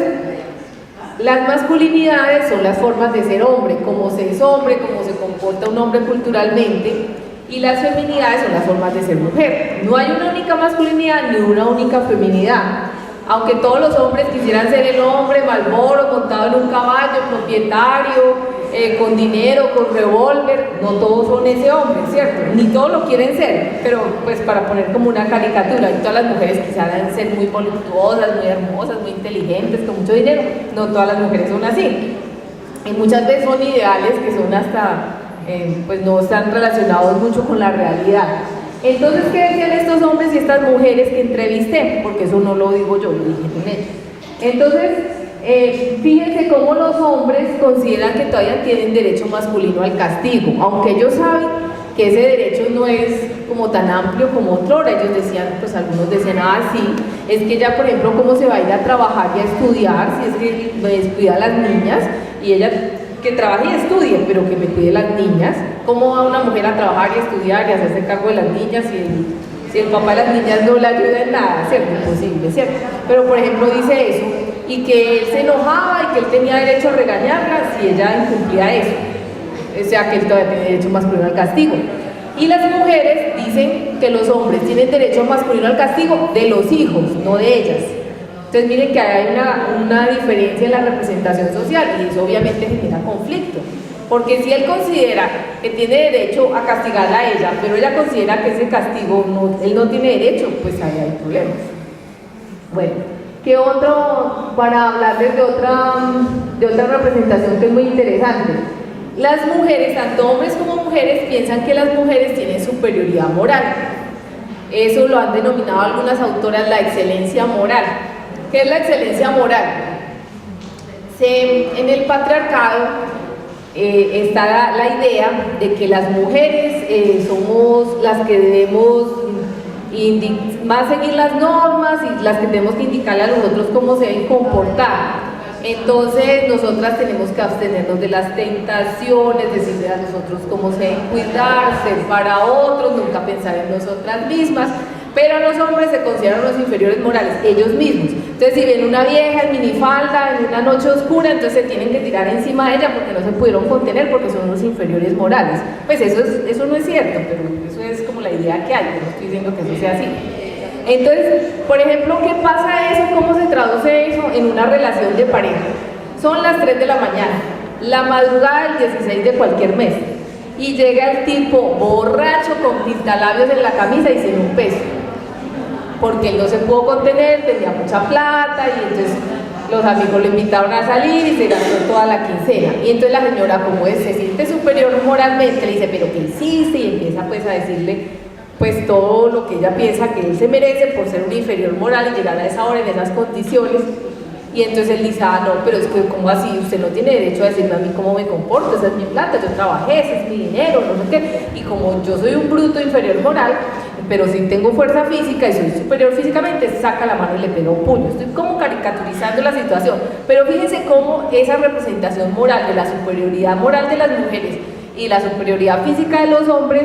las masculinidades son las formas de ser hombre, cómo se es hombre, cómo se comporta un hombre culturalmente, y las feminidades son las formas de ser mujer. No hay una única masculinidad ni una única feminidad. Aunque todos los hombres quisieran ser el hombre Marlboro, montado en un caballo, propietario, con dinero, con revólver, no todos son ese hombre, ¿cierto? Ni todos lo quieren ser, pero pues para poner como una caricatura, y todas las mujeres quisieran ser muy voluptuosas, muy hermosas, muy inteligentes, con mucho dinero. No todas las mujeres son así. Y muchas veces son ideales que son hasta, pues no están relacionados mucho con la realidad. Entonces, ¿qué decían estos hombres y estas mujeres que entrevisté? Porque eso no lo digo yo, lo dije con ellos. Entonces, fíjense cómo los hombres consideran que todavía tienen derecho masculino al castigo, aunque ellos saben que ese derecho no es como tan amplio como otrora. Ellos decían, pues algunos decían, sí, es que ya, por ejemplo, cómo se va a ir a trabajar y a estudiar, si es que me descuida a las niñas, y ella que trabaje y estudie, pero que me cuide las niñas. ¿Cómo va una mujer a trabajar y estudiar y hacerse cargo de las niñas si el papá de las niñas no le ayuda en nada? ¿Cierto? Imposible, ¿cierto? Pero, por ejemplo, dice eso, y que él se enojaba y que él tenía derecho a regañarla si ella incumplía eso. O sea, que él todavía tiene derecho masculino al castigo. Y las mujeres dicen que los hombres tienen derecho masculino al castigo de los hijos, no de ellas. Entonces miren que hay una diferencia en la representación social, y eso obviamente genera conflicto, porque si él considera que tiene derecho a castigarla a ella, pero ella considera que ese castigo él no tiene derecho, pues ahí hay problemas. Bueno, ¿qué otro? Para hablarles de otra representación que es muy interesante. Las mujeres, tanto hombres como mujeres, piensan que las mujeres tienen superioridad moral. Eso lo han denominado algunas autoras la excelencia moral. ¿Qué es la excelencia moral? En el patriarcado está la idea de que las mujeres somos las que debemos más seguir las normas y las que tenemos que indicarle a los otros cómo se deben comportar. Entonces nosotras tenemos que abstenernos de las tentaciones, decirle a nosotros cómo se deben cuidar, ser para otros, nunca pensar en nosotras mismas. Pero los hombres se consideran los inferiores morales, ellos mismos. Entonces si ven una vieja en minifalda, en una noche oscura, entonces se tienen que tirar encima de ella porque no se pudieron contener porque son los inferiores morales. Pues eso no es cierto, pero eso es como la idea que hay, no estoy diciendo que eso sea así. Entonces, por ejemplo, ¿qué pasa eso? ¿Cómo se traduce eso en una relación de pareja? Son las 3 de la mañana, la madrugada del 16 de cualquier mes, y llega el tipo borracho con pintalabios en la camisa y sin un peso, porque él no se pudo contener, tenía mucha plata, y entonces los amigos lo invitaron a salir y se gastó toda la quincena. Y entonces la señora, como se siente superior moralmente, le dice, ¿pero qué hiciste? Y empieza pues a decirle pues todo lo que ella piensa que él se merece por ser un inferior moral y llegar a esa hora en esas condiciones. Y entonces él dice, no, pero es que ¿cómo así? Usted no tiene derecho a decirme a mí cómo me comporto, esa es mi plata, yo trabajé, ese es mi dinero, no sé qué. Y como yo soy un bruto inferior moral, pero si tengo fuerza física y soy superior físicamente, saca la mano y le pega un puño. Estoy como caricaturizando la situación, pero fíjense cómo esa representación moral de la superioridad moral de las mujeres y la superioridad física de los hombres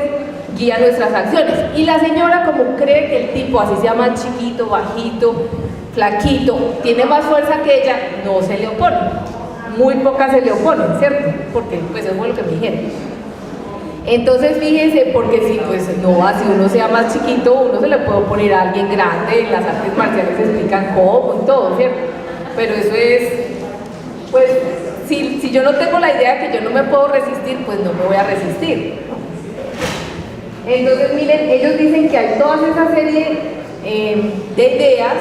guía nuestras acciones. Y la señora, como cree que el tipo, así sea más chiquito, bajito, flaquito, tiene más fuerza que ella, no se le opone. Muy pocas se le oponen, ¿cierto? Porque pues eso fue lo que me dijeron. Entonces fíjense, porque si pues no, así uno sea más chiquito, uno se le puede oponer a alguien grande, en las artes marciales se explican cómo y todo, ¿cierto? Pero eso es, pues, si yo no tengo la idea de que yo no me puedo resistir, pues no me voy a resistir. Entonces miren, ellos dicen que hay toda esa serie de ideas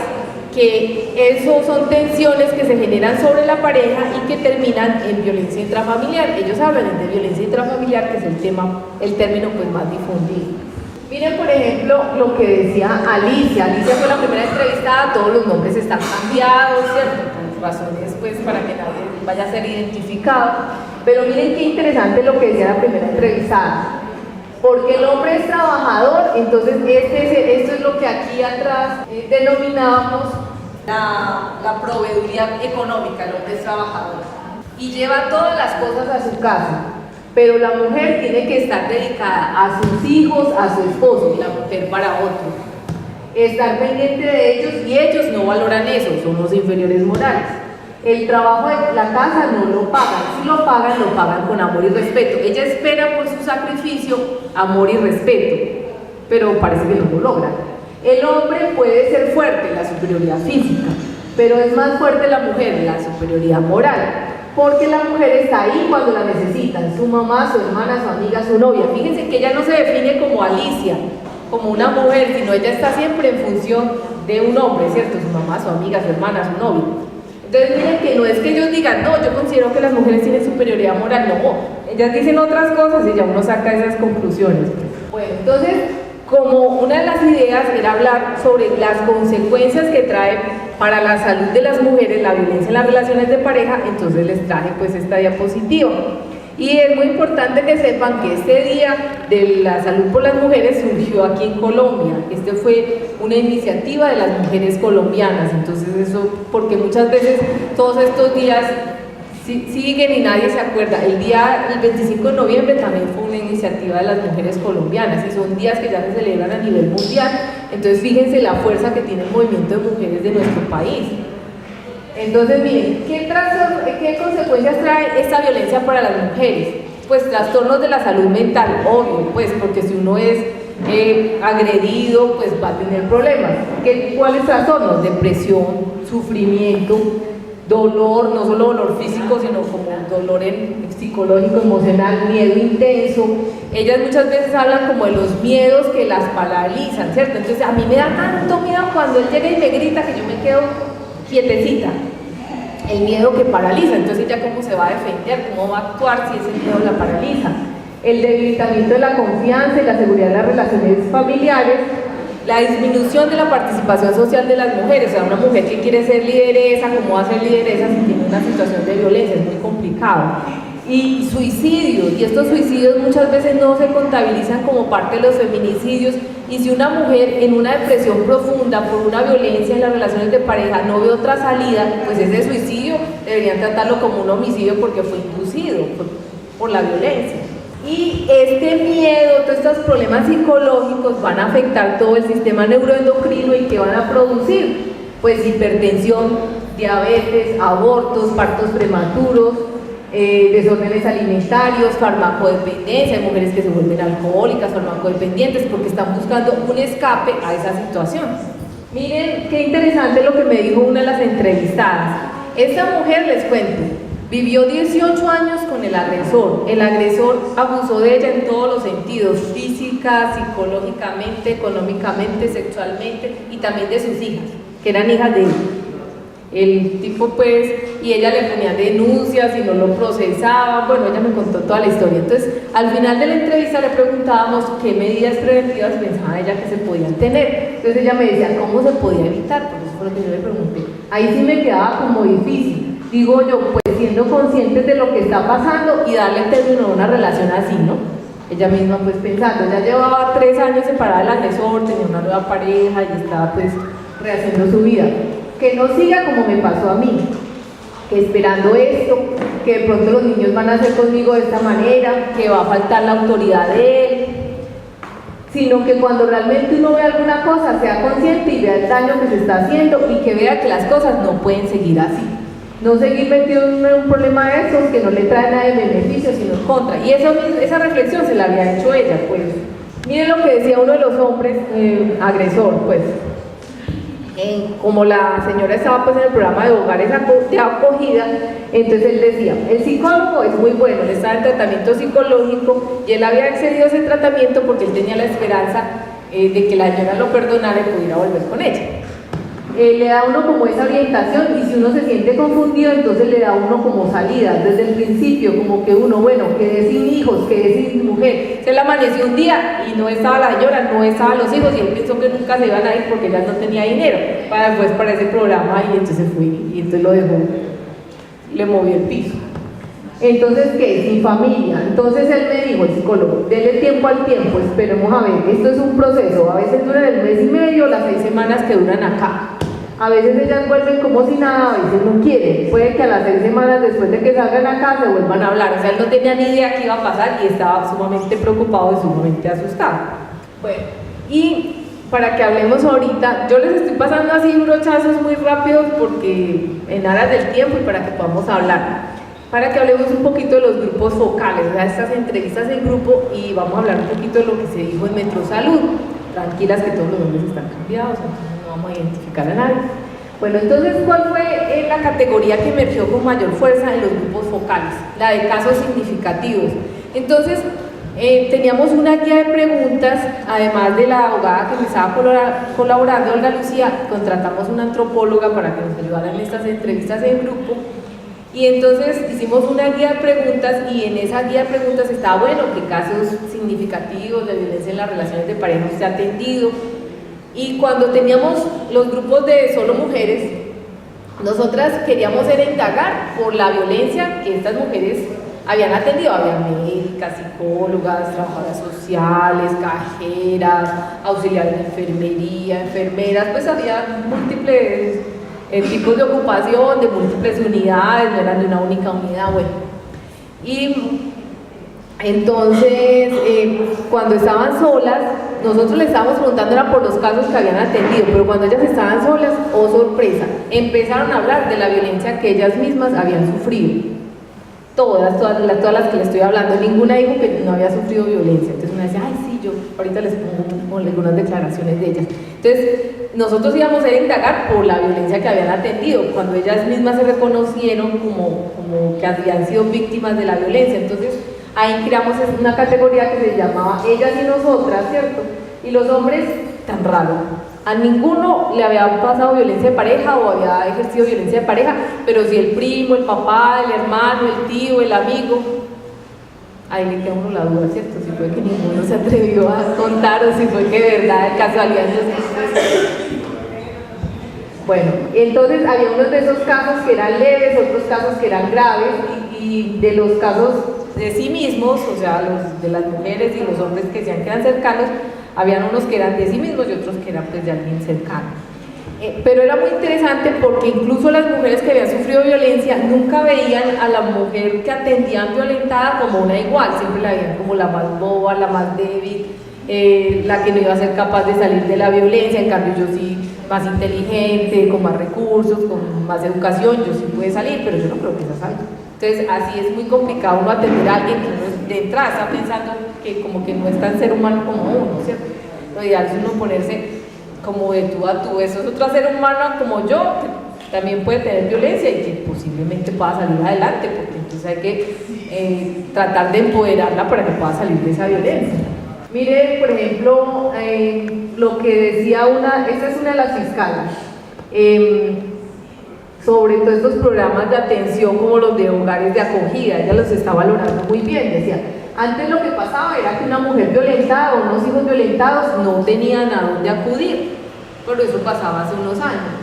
que eso son tensiones que se generan sobre la pareja y que terminan en violencia intrafamiliar. Ellos hablan de violencia intrafamiliar, que es el término pues más difundido. Miren, por ejemplo, lo que decía Alicia. Alicia fue la primera entrevistada, todos los nombres están cambiados, ¿cierto? Por razones pues para que nadie vaya a ser identificado. Pero miren qué interesante lo que decía la primera entrevistada. Porque el hombre es trabajador, entonces esto es lo que aquí atrás denominábamos la proveeduría económica. El hombre es trabajador y lleva todas las cosas a su casa, pero la mujer tiene que estar dedicada a sus hijos, a su esposo, y la mujer para otro. Estar pendiente de ellos, y ellos no valoran eso, son los inferiores morales. El trabajo de la casa no lo pagan, si lo pagan con amor y respeto. Ella espera por su sacrificio amor y respeto, pero parece que no lo logra. El hombre puede ser fuerte, la superioridad física, pero es más fuerte la mujer, la superioridad moral, porque la mujer está ahí cuando la necesitan, su mamá, su hermana, su amiga, su novia. Fíjense que ella no se define como Alicia, como una mujer, sino ella está siempre en función de un hombre, ¿cierto? Su mamá, su amiga, su hermana, su novio. Entonces miren que no es que ellos digan, no, yo considero que las mujeres tienen superioridad moral, no, ellas dicen otras cosas y ya uno saca esas conclusiones. Bueno, entonces, como una de las ideas era hablar sobre las consecuencias que trae para la salud de las mujeres la violencia en las relaciones de pareja, entonces les traje pues esta diapositiva. Y es muy importante que sepan que este Día de la Salud por las Mujeres surgió aquí en Colombia. Este fue una iniciativa de las mujeres colombianas, entonces eso, porque muchas veces todos estos días siguen y nadie se acuerda. El 25 de noviembre también fue una iniciativa de las mujeres colombianas y son días que ya se celebran a nivel mundial. Entonces fíjense la fuerza que tiene el movimiento de mujeres de nuestro país. Entonces miren, ¿qué consecuencias trae esta violencia para las mujeres? Pues trastornos de la salud mental, obvio, pues porque si uno es agredido, pues va a tener problemas. ¿Cuáles trastornos? Depresión, sufrimiento, dolor, no solo dolor físico, sino como dolor psicológico, emocional, miedo intenso. Ellas muchas veces hablan como de los miedos que las paralizan, ¿cierto? Entonces a mí me da tanto miedo cuando él llega y me grita que yo me quedo quietecita. El miedo que paraliza, entonces ella cómo se va a defender, cómo va a actuar si ese miedo la paraliza. El debilitamiento de la confianza y la seguridad de las relaciones familiares, la disminución de la participación social de las mujeres. O sea, una mujer que quiere ser lideresa, ¿cómo va a ser lideresa si tiene una situación de violencia? Es muy complicado. Y suicidios, y estos suicidios muchas veces no se contabilizan como parte de los feminicidios, y si una mujer en una depresión profunda por una violencia en las relaciones de pareja no ve otra salida, pues ese suicidio deberían tratarlo como un homicidio porque fue inducido por la violencia. Y este miedo, todos estos problemas psicológicos van a afectar todo el sistema neuroendocrino. ¿Y qué van a producir? Pues hipertensión, diabetes, abortos, partos prematuros, desórdenes alimentarios, farmacodependencia, hay mujeres que se vuelven alcohólicas, farmacodependientes, porque están buscando un escape a esa situación. Miren qué interesante lo que me dijo una de las entrevistadas. Esta mujer, les cuento, vivió 18 años con el agresor abusó de ella en todos los sentidos, física, psicológicamente, económicamente, sexualmente, y también de sus hijas, que eran hijas de él. El tipo pues, y ella le ponía denuncias y no lo procesaba. Bueno, ella me contó toda la historia. Entonces, al final de la entrevista le preguntábamos qué medidas preventivas pensaba ella que se podían tener. Entonces ella me decía, ¿cómo se podía evitar? Por eso fue lo que yo le pregunté. Ahí sí me quedaba como difícil. Digo yo, pues siendo conscientes de lo que está pasando y darle término a una relación así, ¿no? Ella misma pues pensando, ya llevaba 3 años separada del agresor, tenía una nueva pareja y estaba pues rehaciendo su vida. Que no siga como me pasó a mí, que esperando esto, que de pronto los niños van a hacer conmigo de esta manera, que va a faltar la autoridad de él, sino que cuando realmente uno ve alguna cosa sea consciente y vea el daño que se está haciendo y que vea que las cosas no pueden seguir así. No seguir metido en un problema de esos que no le trae nada de beneficio sino en contra. Y esa reflexión se la había hecho ella, pues. Miren lo que decía uno de los hombres, agresor, pues. Como la señora estaba pues en el programa de hogares de acogida, entonces él decía, el psicólogo es muy bueno, él estaba en tratamiento psicológico y él había accedido a ese tratamiento porque él tenía la esperanza de que la señora lo perdonara y pudiera volver con ella. Le da a uno como esa orientación y si uno se siente confundido, entonces le da a uno como salida desde el principio, como que uno, bueno, quedé sin hijos, quedé sin mujer. Se le amaneció un día y no estaba la señora, no estaban los hijos y él pensó que nunca se iban a ir porque ya no tenía dinero para ese programa y entonces fue y entonces lo dejó, le movió el piso. Entonces, ¿qué? Sin familia. Entonces él me dijo, el psicólogo, dele tiempo al tiempo, esperemos a ver, esto es un proceso, a veces dura el mes y medio, las 6 semanas que duran acá. A veces ellas vuelven como si nada, a veces no quieren. Puede que a las 6 semanas después de que salgan acá se vuelvan a hablar. O sea, él no tenía ni idea qué iba a pasar y estaba sumamente preocupado y sumamente asustado. Bueno, y para que hablemos ahorita, yo les estoy pasando así brochazos muy rápidos porque en aras del tiempo y para que podamos hablar. Para que hablemos un poquito de los grupos focales, o sea, estas entrevistas en grupo y vamos a hablar un poquito de lo que se dijo en Metrosalud. Tranquilas que todos los nombres están cambiados, entonces no vamos a identificar a nadie. Bueno, entonces, ¿cuál fue la categoría que emergió con mayor fuerza en los grupos focales? La de casos significativos. Entonces, teníamos una guía de preguntas, además de la abogada que me estaba colaborando, Olga Lucía, contratamos una antropóloga para que nos ayudara en estas entrevistas en grupo. Y entonces hicimos una guía de preguntas y en esa guía de preguntas estaba, bueno, qué casos significativos de violencia en las relaciones de pareja usted ha atendido. Y cuando teníamos los grupos de solo mujeres, nosotras queríamos indagar por la violencia que estas mujeres habían atendido. Había médicas, psicólogas, trabajadoras sociales, cajeras, auxiliares de enfermería, enfermeras, pues había múltiples tipos de ocupación, de múltiples unidades, no eran de una única unidad, bueno. Y entonces, cuando estaban solas, nosotros les estábamos preguntando era por los casos que habían atendido, pero cuando ellas estaban solas, oh sorpresa, empezaron a hablar de la violencia que ellas mismas habían sufrido. Todas las que les estoy hablando, ninguna dijo que no había sufrido violencia. Entonces una decía, ay sí, yo ahorita les pongo algunas declaraciones de ellas. Entonces nosotros íbamos a indagar por la violencia que habían atendido, cuando ellas mismas se reconocieron como que habían sido víctimas de la violencia. Entonces ahí creamos una categoría que se llamaba ellas y nosotras, ¿cierto? Y los hombres, tan raro, a ninguno le había pasado violencia de pareja o había ejercido violencia de pareja, pero sí el primo, el papá, el hermano, el tío, el amigo. ahí le queda a uno la duda, ¿cierto? Si fue que ninguno se atrevió a contar o si fue que de verdad, de casualidad, bueno, entonces había unos de esos casos que eran leves, otros casos que eran graves, y de los casos de sí mismos, o sea, los de las mujeres y los hombres que decían que eran cercanos, habían unos que eran de sí mismos y otros que eran pues de alguien cercano. Pero era muy interesante porque incluso las mujeres que habían sufrido violencia nunca veían a la mujer que atendían violentada como una igual, siempre la veían como la más boba, la más débil, la que no iba a ser capaz de salir de la violencia. En cambio yo sí, más inteligente, con más recursos, con más educación, yo sí pude salir, pero yo no creo que esa salga. Entonces así es muy complicado uno atender a alguien que uno de entrada está pensando que como que no es tan ser humano como uno, ¿cierto? Lo ideal es uno ponerse como de tú a tú, eso es otro ser humano como yo, que también puede tener violencia y que posiblemente pueda salir adelante, porque entonces hay que tratar de empoderarla para que pueda salir de esa violencia. Mire, por ejemplo, lo que decía esta es una de las fiscales, sobre todos estos programas de atención como los de hogares de acogida, ella los está valorando muy bien, decía, antes lo que pasaba era que una mujer violentada o unos hijos violentados no tenían a dónde acudir, pero eso pasaba hace unos años,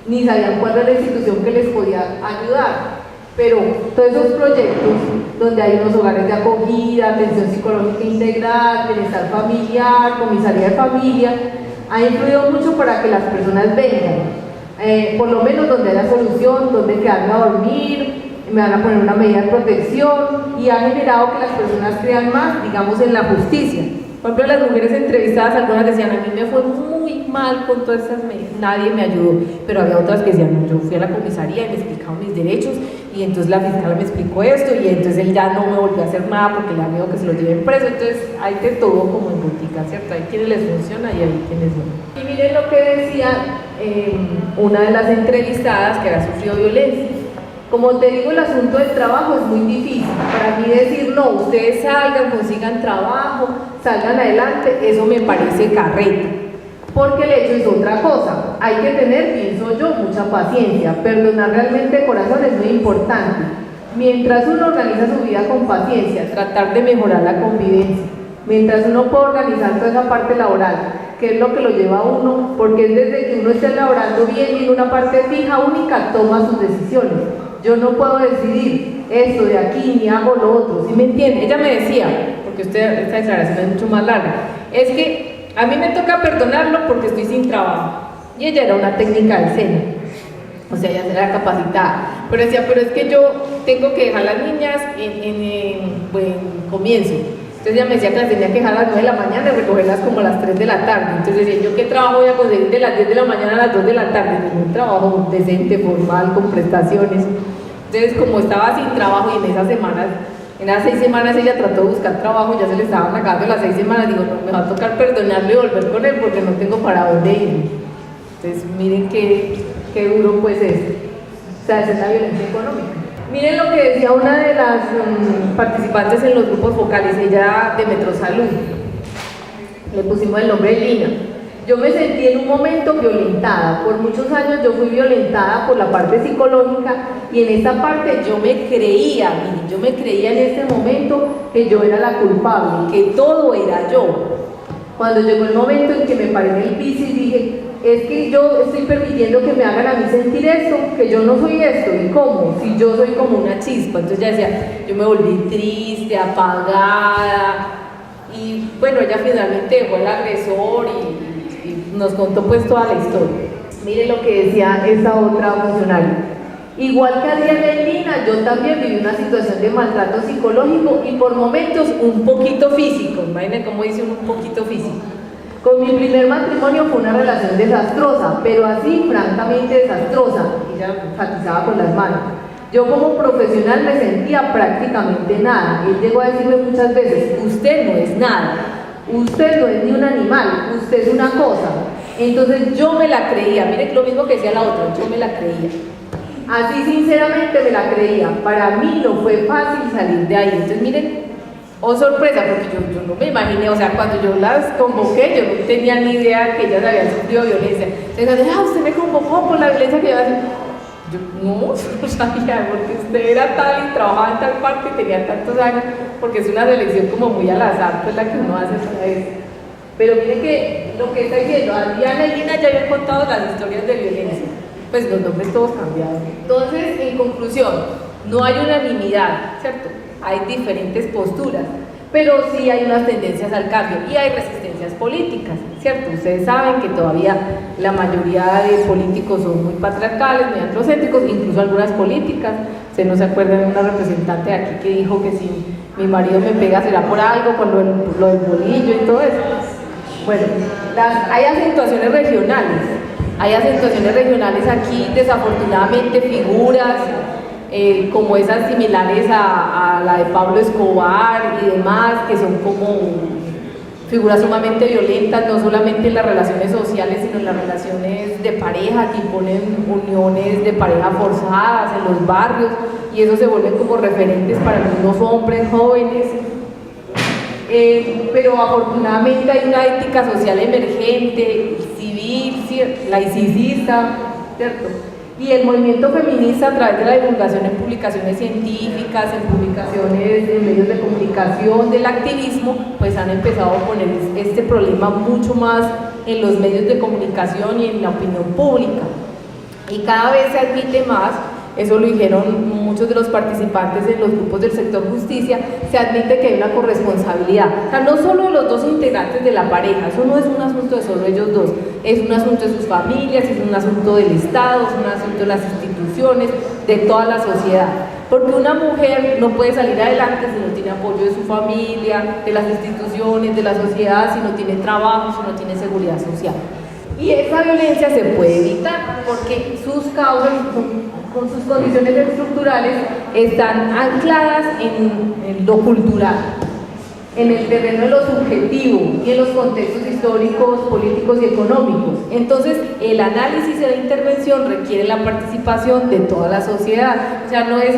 ni sabían cuál era la institución que les podía ayudar, pero todos esos proyectos donde hay unos hogares de acogida, atención psicológica integral, bienestar familiar, comisaría de familia, ha influido mucho para que las personas vengan. Por lo menos donde haya solución, donde quedarme a dormir, me van a poner una medida de protección, y ha generado que las personas crean más, digamos, en la justicia. Por ejemplo, las mujeres entrevistadas, algunas decían, a mí me fue muy mal con todas estas medidas, nadie me ayudó, pero había otras que decían, no, yo fui a la comisaría y me explicaron mis derechos, y entonces la fiscal me explicó esto, y entonces él ya no me volvió a hacer nada porque le da miedo que se lo lleven preso. Entonces hay de todo como en botica, ¿cierto? Hay quienes les funciona y hay quienes no. Y miren lo que decía una de las entrevistadas que había sufrido violencia. Como te digo, el asunto del trabajo es muy difícil. Para mí decir, no, ustedes salgan, consigan trabajo, salgan adelante, eso me parece carreta. Porque el hecho es otra cosa. Hay que tener, pienso yo, mucha paciencia. Perdonar realmente de corazón es muy importante. Mientras uno organiza su vida con paciencia, tratar de mejorar la convivencia. Mientras uno puede organizar toda esa parte laboral, que es lo que lo lleva a uno, porque es desde que uno esté laborando bien y en una parte fija, única, toma sus decisiones. Yo no puedo decidir esto de aquí ni hago lo otro, ¿sí me entiende? Ella me decía, porque esta declaración es mucho más larga, es que a mí me toca perdonarlo porque estoy sin trabajo. Y ella era una técnica del SENA, o sea, ella era capacitada, pero decía, pero es que yo tengo que dejar a las niñas en comienzo. Entonces ella me decía que las tenía que dejar a las 9 de la mañana y recogerlas como a las 3 de la tarde. Entonces decía, ¿yo qué trabajo voy a conseguir de las 10 de la mañana a las 2 de la tarde? Ningún trabajo decente, formal, con prestaciones. Entonces, como estaba sin trabajo y en esas 6 semanas ella trató de buscar trabajo, ya se le estaban acabando las 6 semanas, digo, no, me va a tocar perdonarle y volver con él porque no tengo para dónde ir. Entonces, miren qué duro pues es. O sea, esa es la violencia económica. Miren lo que decía una de las participantes en los grupos focales, ella de Metrosalud. Le pusimos el nombre de Lina. Yo me sentí en un momento violentada. Por muchos años yo fui violentada por la parte psicológica y en esta parte yo me creía, miren, yo me creía en este momento que yo era la culpable, que todo era yo. Cuando llegó el momento en que me paré en el piso y dije, es que yo estoy permitiendo que me hagan a mí sentir esto, que yo no soy esto, ¿y cómo? Si yo soy como una chispa. Entonces ya decía, yo me volví triste, apagada, y bueno, ella finalmente dejó al agresor y nos contó pues toda la historia. Mire lo que decía esta otra funcionaria. Igual que Adriana y Lina, yo también viví una situación de maltrato psicológico y por momentos un poquito físico. Imaginen cómo dice un poquito físico. Con mi primer matrimonio fue una relación desastrosa, pero así francamente desastrosa. Ella enfatizaba con las manos. Yo como profesional me sentía prácticamente nada. Él llegó a decirme muchas veces, usted no es nada, usted no es ni un animal, usted es una cosa. Entonces yo me la creía, miren lo mismo que decía la otra, yo me la creía. Así sinceramente me la creía. Para mí no fue fácil salir de ahí. Entonces miren, oh sorpresa, porque yo no me imaginé, o sea, cuando yo las convoqué, yo no tenía ni idea que ellas habían sufrido violencia. Entonces, usted me convocó por la violencia que yo hacía. Yo no sabía, porque usted era tal y trabajaba en tal parte y tenía tantos años, porque es una selección como muy al azar, pues la que uno hace para eso. Pero mire que lo que está diciendo, Adriana y Lina ya habían contado las historias de violencia, pues los nombres todos cambiados. Entonces, en conclusión, no hay unanimidad, ¿cierto? Hay diferentes posturas, pero sí hay unas tendencias al cambio y hay resistencias políticas, ¿cierto? Ustedes saben que todavía la mayoría de políticos son muy patriarcales, muy androcéntricos, incluso algunas políticas. Ustedes no se acuerdan de una representante de aquí que dijo que si mi marido me pega será por algo, con lo del bolillo y todo eso. Bueno, hay acentuaciones regionales. Hay acentuaciones regionales aquí, desafortunadamente, figuras como esas similares a la de Pablo Escobar y demás, que son como figuras sumamente violentas, no solamente en las relaciones sociales, sino en las relaciones de pareja, que imponen uniones de pareja forzadas en los barrios, y eso se vuelve como referentes para algunos hombres jóvenes. Pero afortunadamente hay una ética social emergente, civil, laicista, ¿cierto? Y el movimiento feminista, a través de la divulgación en publicaciones científicas, en publicaciones en medios de comunicación, del activismo, pues han empezado a poner este problema mucho más en los medios de comunicación y en la opinión pública. Y cada vez se admite más, eso lo dijeron muchos de los participantes en los grupos del sector justicia, se admite que hay una corresponsabilidad, o sea, no solo de los dos integrantes de la pareja, eso no es un asunto de solo ellos dos, es un asunto de sus familias, es un asunto del Estado, es un asunto de las instituciones, de toda la sociedad, porque una mujer no puede salir adelante si no tiene apoyo de su familia, de las instituciones, de la sociedad, si no tiene trabajo, si no tiene seguridad social. Y esa violencia se puede evitar porque sus causas, con sus condiciones estructurales, están ancladas en lo cultural, en el terreno de lo subjetivo y en los contextos históricos, políticos y económicos. Entonces, el análisis y la intervención requiere la participación de toda la sociedad. O sea, no es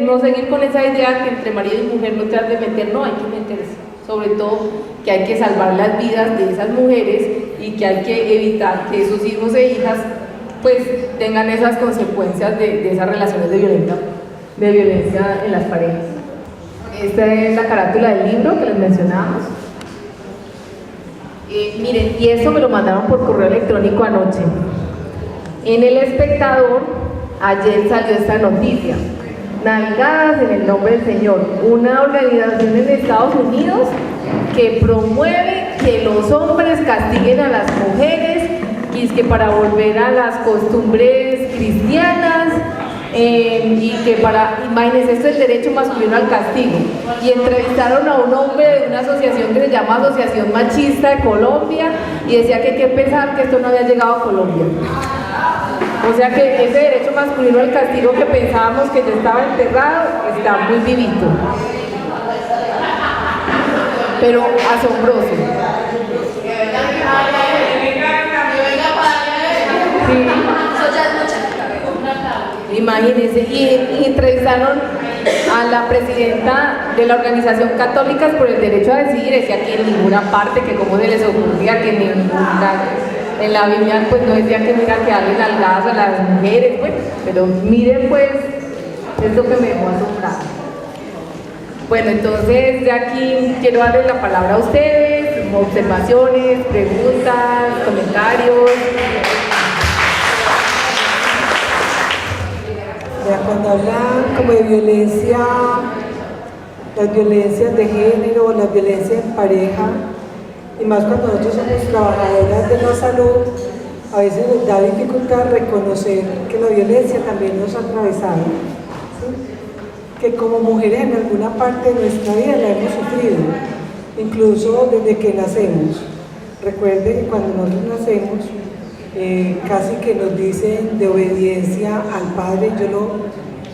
no seguir con esa idea que entre marido y mujer no te has de meter, no, hay que meterse. Sobre todo que hay que salvar las vidas de esas mujeres y que hay que evitar que esos hijos e hijas pues tengan esas consecuencias de esas relaciones de violencia en las parejas. Esta es la carátula del libro que les mencionábamos. Miren, y eso me lo mandaron por correo electrónico anoche. En El Espectador ayer salió esta noticia: Navigadas en el Nombre del Señor, una organización en Estados Unidos que promueve que los hombres castiguen a las mujeres, y es que para volver a las costumbres cristianas, y que imagínense, esto es el derecho masculino al castigo. Y entrevistaron a un hombre de una asociación que se llama Asociación Machista de Colombia, y decía que qué pesar que esto no había llegado a Colombia. O sea que ese derecho masculino al castigo que pensábamos que ya estaba enterrado, está muy vivito. Pero asombroso. Sí. Imagínense, y entrevistaron a la presidenta de la organización Católicas por el Derecho a Decidir, decía que en ninguna parte, que cómo se les ocurría, que en la Biblia pues no decía que mira que darle nalgadas a las mujeres, pues, pero miren pues, es lo que me dejó asombrado. Bueno, entonces de aquí quiero darles la palabra a ustedes, observaciones, preguntas, comentarios. Cuando hablan como de violencia, las violencias de género, las violencias en pareja, y más cuando nosotros somos trabajadoras de la salud, a veces nos da dificultad reconocer que la violencia también nos ha atravesado, ¿sí? Que como mujeres en alguna parte de nuestra vida la hemos sufrido, incluso desde que nacemos. Recuerden que cuando nosotros nacemos, casi que nos dicen de obediencia al padre. Yo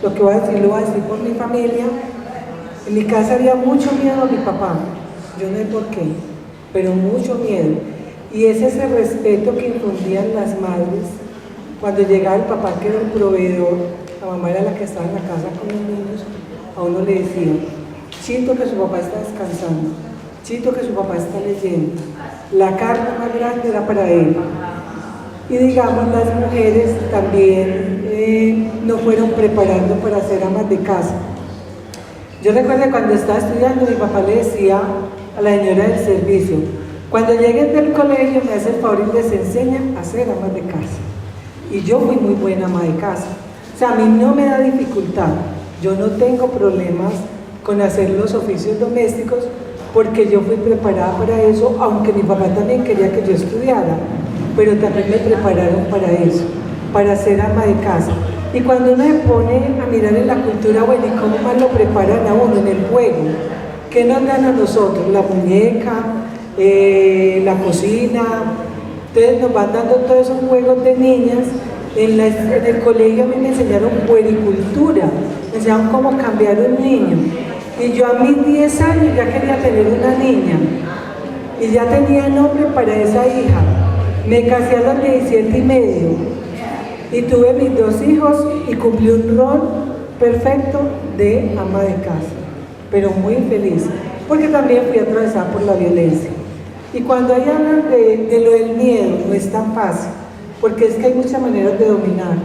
lo que voy a decir lo voy a decir por mi familia. En mi casa había mucho miedo a mi papá, yo no sé por qué, pero mucho miedo. Y es ese respeto que infundían las madres. Cuando llegaba el papá, que era el proveedor, la mamá era la que estaba en la casa con los niños, a uno le decían: Chito, que su papá está descansando, Chito, que su papá está leyendo. La carga más grande era para él. y digamos las mujeres también nos fueron preparando para ser amas de casa. Yo recuerdo cuando estaba estudiando, mi papá le decía a la señora del servicio: cuando lleguen del colegio me hace el favor y les enseña a ser amas de casa. Y yo fui muy buena ama de casa. O sea, a mí no me da dificultad. Yo no tengo problemas con hacer los oficios domésticos porque yo fui preparada para eso, aunque mi papá también quería que yo estudiara, pero también me prepararon para eso, para ser ama de casa. Y cuando uno se pone a mirar en la cultura, bueno, ¿y cómo más lo preparan a uno en el juego? ¿Qué nos dan a nosotros? La muñeca, la cocina. Entonces nos van dando todos esos juegos de niñas. En el colegio a mí me enseñaron puericultura, me enseñaron cómo cambiar un niño. Y yo a mis 10 años ya quería tener una niña. Y ya tenía nombre para esa hija. Me casé a los 17 y medio. Y tuve mis 2 hijos y cumplí un rol perfecto de ama de casa. Pero muy feliz, porque también fui atravesada por la violencia. Y cuando hay hablan de lo del miedo, no es tan fácil, porque es que hay muchas maneras de dominar.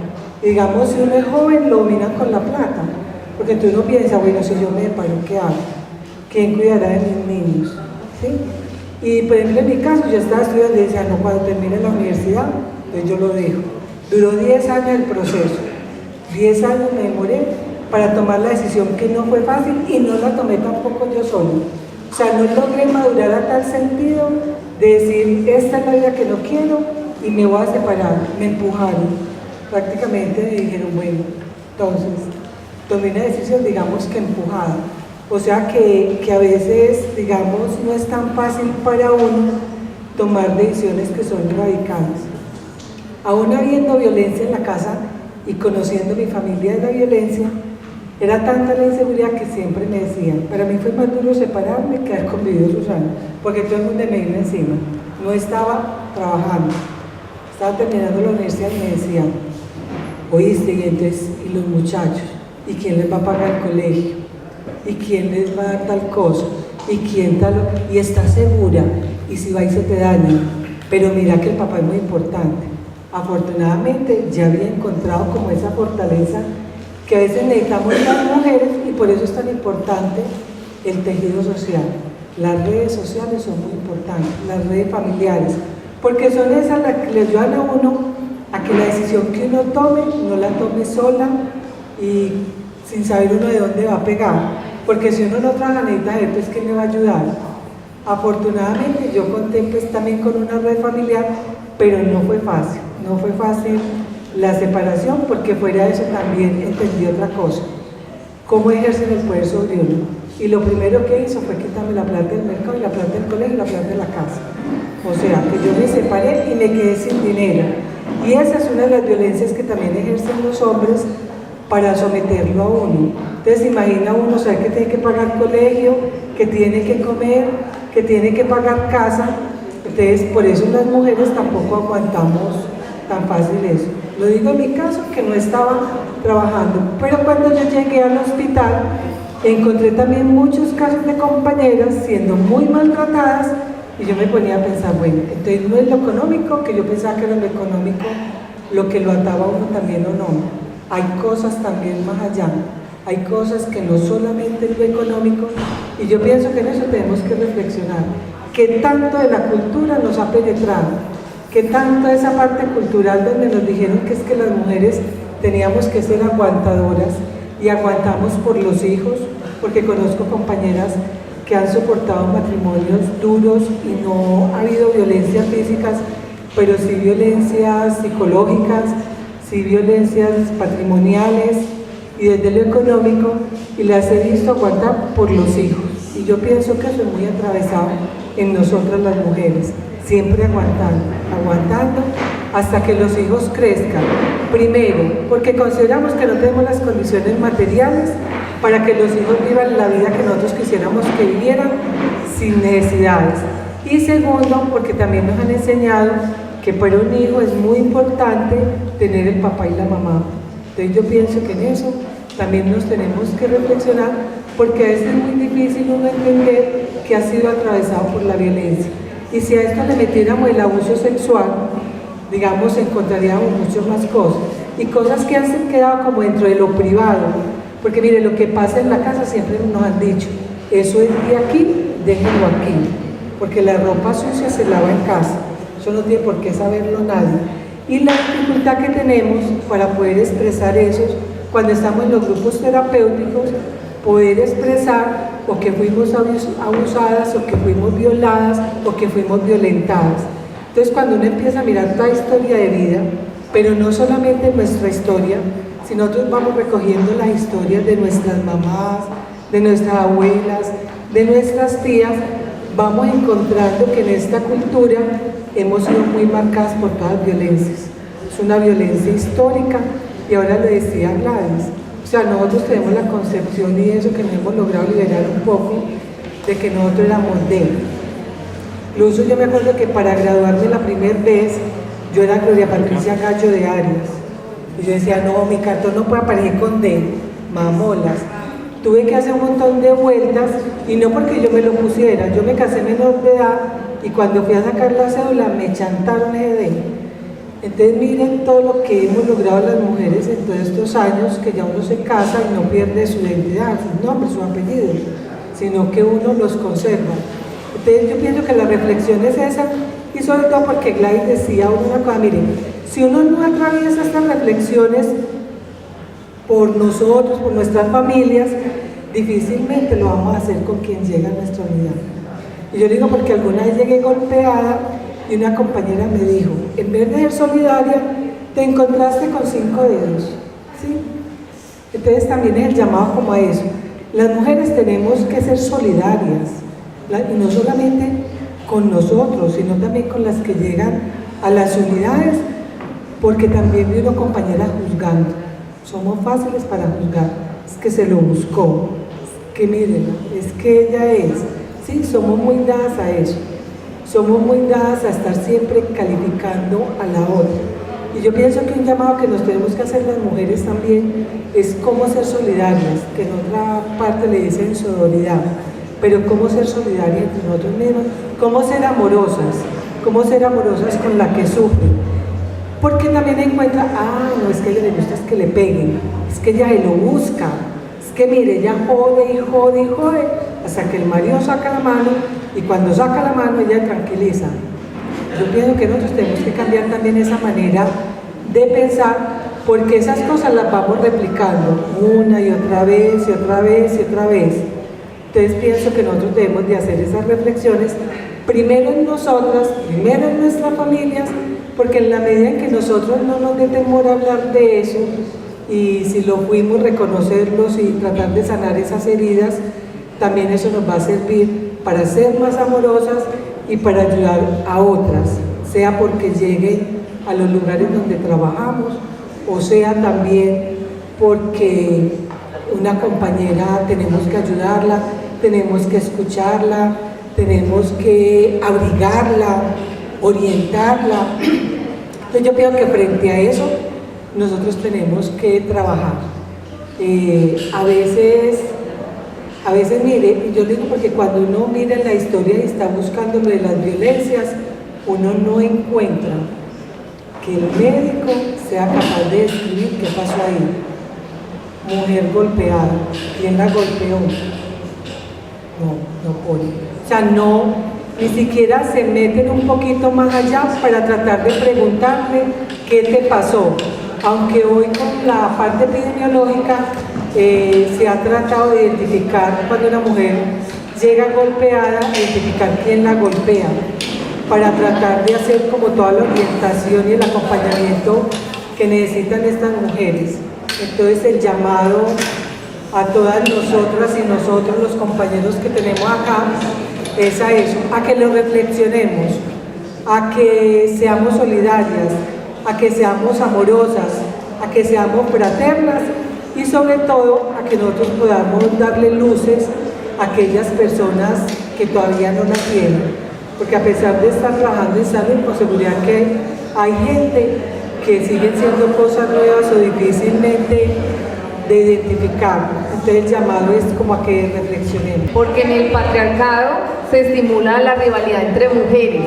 Digamos, si uno es joven, lo dominan con la plata, porque entonces uno piensa, bueno, si yo me separo, ¿qué hago? ¿Quién cuidará de mis niños? ¿Sí? Y por ejemplo, en mi caso, yo estaba estudiando y decía, no, cuando termine la universidad, entonces yo lo dejo. Duró 10 años el proceso, 10 años me demoré para tomar la decisión, que no fue fácil y no la tomé tampoco yo solo. O sea, no logré madurar a tal sentido de decir, esta es la vida que no quiero y me voy a separar. Me empujaron, prácticamente me dijeron, bueno, entonces tomé una decisión, digamos que empujada. O sea que a veces, digamos, no es tan fácil para uno tomar decisiones que son radicales. Aún habiendo violencia en la casa y conociendo mi familia de la violencia, era tanta la inseguridad que siempre me decían, para mí fue más duro separarme que haber convivido sus años, porque todo el mundo me vino encima. No estaba trabajando, estaba terminando la universidad y me decían, oíste, y entonces, ¿y los muchachos? ¿Y quién les va a pagar el colegio? ¿Y quién les va a dar tal cosa? ¿Y quién tal? Y está segura, y si va y se te daña. Pero mira que el papá es muy importante. Afortunadamente ya había encontrado como esa fortaleza que a veces necesitamos las mujeres, y por eso es tan importante el tejido social. Las redes sociales son muy importantes, las redes familiares, porque son esas las que le ayudan a uno a que la decisión que uno tome, no la tome sola y sin saber uno de dónde va a pegar, porque si uno no trabaja necesita gente, pues ¿quién le va a ayudar? Afortunadamente yo conté pues también con una red familiar, pero no fue fácil la separación, porque fuera de eso también entendí otra cosa, cómo ejercen el poder sobre uno. Y lo primero que hizo fue quitarme la plata del mercado y la plata del colegio y la plata de la casa. O sea, que yo me separé y me quedé sin dinero. Y esa es una de las violencias que también ejercen los hombres para someterlo a uno. Entonces imagina uno, saber que tiene que pagar colegio, que tiene que comer, que tiene que pagar casa. Entonces por eso las mujeres tampoco aguantamos tan fácil eso. Lo digo en mi caso, que no estaba trabajando, pero cuando yo llegué al hospital encontré también muchos casos de compañeras siendo muy maltratadas, y yo me ponía a pensar, bueno, entonces no es lo económico, que yo pensaba que era lo económico lo que lo ataba a uno también, o no. Hay cosas también más allá, hay cosas que no solamente es lo económico, y yo pienso que en eso tenemos que reflexionar. ¿Qué tanto de la cultura nos ha penetrado? ¿Qué tanto esa parte cultural donde nos dijeron que es que las mujeres teníamos que ser aguantadoras, y aguantamos por los hijos? Porque conozco compañeras que han soportado matrimonios duros y no ha habido violencias físicas, pero sí violencias psicológicas, sí violencias patrimoniales y desde lo económico, y las he visto aguantar por los hijos. Y yo pienso que eso es muy atravesado en nosotras las mujeres, siempre aguantando hasta que los hijos crezcan. Primero, porque consideramos que no tenemos las condiciones materiales para que los hijos vivan la vida que nosotros quisiéramos que vivieran sin necesidades. Y segundo, porque también nos han enseñado que para un hijo es muy importante tener el papá y la mamá. Entonces yo pienso que en eso también nos tenemos que reflexionar, porque a veces es muy difícil uno entender que ha sido atravesado por la violencia. Y si a esto le metiéramos el abuso sexual, digamos, encontraríamos muchas más cosas. Y cosas que han quedado como dentro de lo privado. Porque mire, lo que pasa en la casa siempre nos han dicho, eso es de aquí, déjenlo aquí. Porque la ropa sucia se lava en casa. Eso no tiene por qué saberlo nadie. Y la dificultad que tenemos para poder expresar eso, cuando estamos en los grupos terapéuticos, poder expresar o que fuimos abusadas, o que fuimos violadas, o que fuimos violentadas. Entonces, cuando uno empieza a mirar toda historia de vida, pero no solamente nuestra historia, sino nosotros vamos recogiendo las historias de nuestras mamás, de nuestras abuelas, de nuestras tías, vamos encontrando que en esta cultura hemos sido muy marcadas por todas las violencias. Es una violencia histórica, y ahora lo decía Gladys, o sea, nosotros tenemos la concepción y eso que nos hemos logrado liberar un poco, de que nosotros éramos débiles. Incluso yo me acuerdo que para graduarme la primera vez, yo era Gloria Patricia Gallo de Arias. Y yo decía, no, mi cartón no puede aparecer con D, mamolas. Tuve que hacer un montón de vueltas, y no porque yo me lo pusiera, yo me casé menor de edad, y cuando fui a sacar la cédula me chantaron ese D. Entonces miren todo lo que hemos logrado las mujeres en todos estos años, que ya uno se casa y no pierde su identidad, su nombre, su apellido, sino que uno los conserva. Entonces yo pienso que la reflexión es esa, y sobre todo porque Gladys decía una cosa, miren, si uno no atraviesa estas reflexiones por nosotros, por nuestras familias, difícilmente lo vamos a hacer con quien llega a nuestra unidad. Y yo digo porque alguna vez llegué golpeada, y una compañera me dijo, en vez de ser solidaria, te encontraste con 5 dedos, ¿sí? Entonces también es el llamado como a eso. Las mujeres tenemos que ser solidarias, y no solamente con nosotros, sino también con las que llegan a las unidades, porque también vi una compañera juzgando. Somos fáciles para juzgar, es que se lo buscó, es que mírenla, es que ella es, sí, somos muy dadas a eso. Somos muy dadas a estar siempre calificando a la otra. Y yo pienso que un llamado que nos tenemos que hacer las mujeres también es cómo ser solidarias, que en otra parte le dicen sororidad, pero cómo ser solidarias entre nosotros mismos, cómo ser amorosas con la que sufre. Porque también encuentra, no, es que a ella le gusta es que le peguen, es que ella se lo busca, es que mire, ella jode y jode y jode, hasta que el marido saca la mano, y cuando saca la mano ella tranquiliza. Yo pienso que nosotros tenemos que cambiar también esa manera de pensar, porque esas cosas las vamos replicando una y otra vez y otra vez y otra vez. Entonces pienso que nosotros debemos de hacer esas reflexiones primero en nosotras, primero en nuestras familias, porque en la medida en que nosotros no nos dé temor a hablar de eso, y si lo fuimos, reconocerlos y tratar de sanar esas heridas, también eso nos va a servir para ser más amorosas y para ayudar a otras, sea porque lleguen a los lugares donde trabajamos, o sea también porque una compañera tenemos que ayudarla, tenemos que escucharla, tenemos que abrigarla, orientarla. Entonces yo pienso que frente a eso nosotros tenemos que trabajar. A veces mire, yo digo porque cuando uno mira la historia y está buscando lo de las violencias, uno no encuentra que el médico sea capaz de describir qué pasó ahí. Mujer golpeada, ¿quién la golpeó? No pone. O sea, no, ni siquiera se meten un poquito más allá para tratar de preguntarle qué te pasó. Aunque hoy con la parte epidemiológica se ha tratado de identificar cuando una mujer llega golpeada, identificar quién la golpea, para tratar de hacer como toda la orientación y el acompañamiento que necesitan estas mujeres. Entonces el llamado a todas nosotras y nosotros, los compañeros que tenemos acá, es a eso, a que lo reflexionemos, a que seamos solidarias, a que seamos amorosas, a que seamos fraternas, y sobre todo a que nosotros podamos darle luces a aquellas personas que todavía no las tienen, porque a pesar de estar trabajando en salud, con seguridad que hay gente que siguen siendo cosas nuevas o difícilmente de identificar. Entonces el llamado es como a que reflexionemos. Porque en el patriarcado se estimula la rivalidad entre mujeres,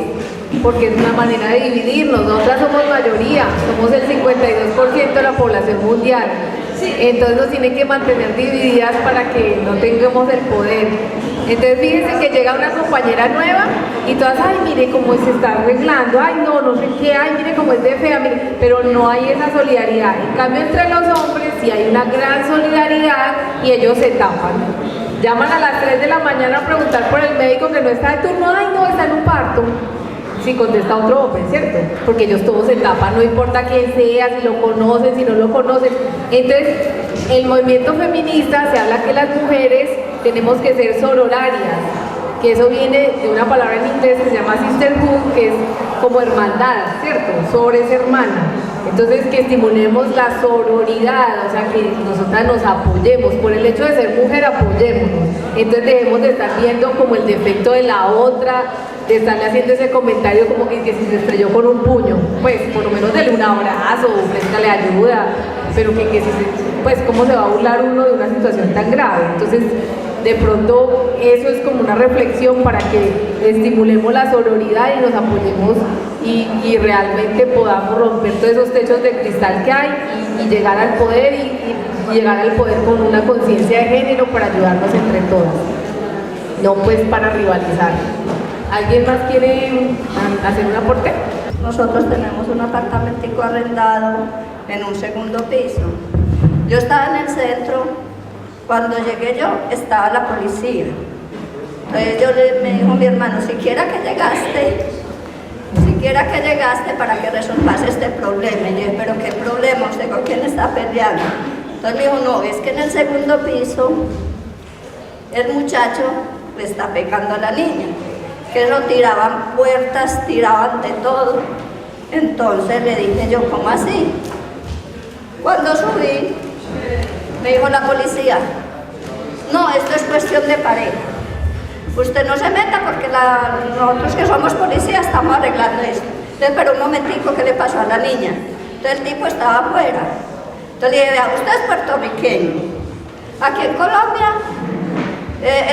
porque es una manera de dividirnos. Nosotras somos mayoría, somos el 52% de la población mundial. Entonces nos tienen que mantener divididas para que no tengamos el poder. Entonces fíjense que llega una compañera nueva y todas, ay, mire cómo se está arreglando, ay, no sé qué, ay, mire cómo es de fea, mire, pero no hay esa solidaridad. En cambio, entre los hombres sí hay una gran solidaridad y ellos se tapan. Llaman a las 3 de la mañana a preguntar por el médico que no está de turno, ay, no, está en un parto. Si contesta otro hombre, ¿cierto? Porque ellos todos se tapan, no importa quién sea, si lo conocen, si no lo conocen. Entonces, el movimiento feminista se habla que las mujeres tenemos que ser sororarias, que eso viene de una palabra en inglés que se llama sisterhood, que es como hermandad, ¿cierto? Sobre es hermana. Entonces, que estimulemos la sororidad, o sea, que nosotras nos apoyemos. Por el hecho de ser mujer, apoyémonos. Entonces, debemos de estar viendo como el defecto de la otra, de estarle haciendo ese comentario como que si se estrelló con un puño, pues por lo menos dele un abrazo, ofrézcale ayuda, pero que si pues cómo se va a burlar uno de una situación tan grave. Entonces, de pronto eso es como una reflexión para que estimulemos la sororidad y nos apoyemos y realmente podamos romper todos esos techos de cristal que hay y llegar al poder y llegar al poder con una conciencia de género para ayudarnos entre todas, no pues para rivalizar. ¿Alguien más quiere hacer un aporte? Nosotros tenemos un apartamentico arrendado en un segundo piso. Yo estaba en el centro, cuando llegué yo estaba la policía. Entonces me dijo mi hermano, siquiera que llegaste para que resolvas este problema. Y yo dije, pero ¿qué problema? ¿Usted con quién está peleando? Entonces me dijo, no, es que en el segundo piso el muchacho le está pegando a la niña, que no tiraban puertas, tiraban de todo. Entonces le dije yo, ¿cómo así? Cuando subí, me dijo la policía, no, esto es cuestión de pareja. Usted no se meta porque nosotros que somos policías estamos arreglando esto. Entonces, pero un momentico, ¿qué le pasó a la niña? Entonces el tipo estaba afuera. Entonces le dije, vea, usted es puertorriqueño. Aquí en Colombia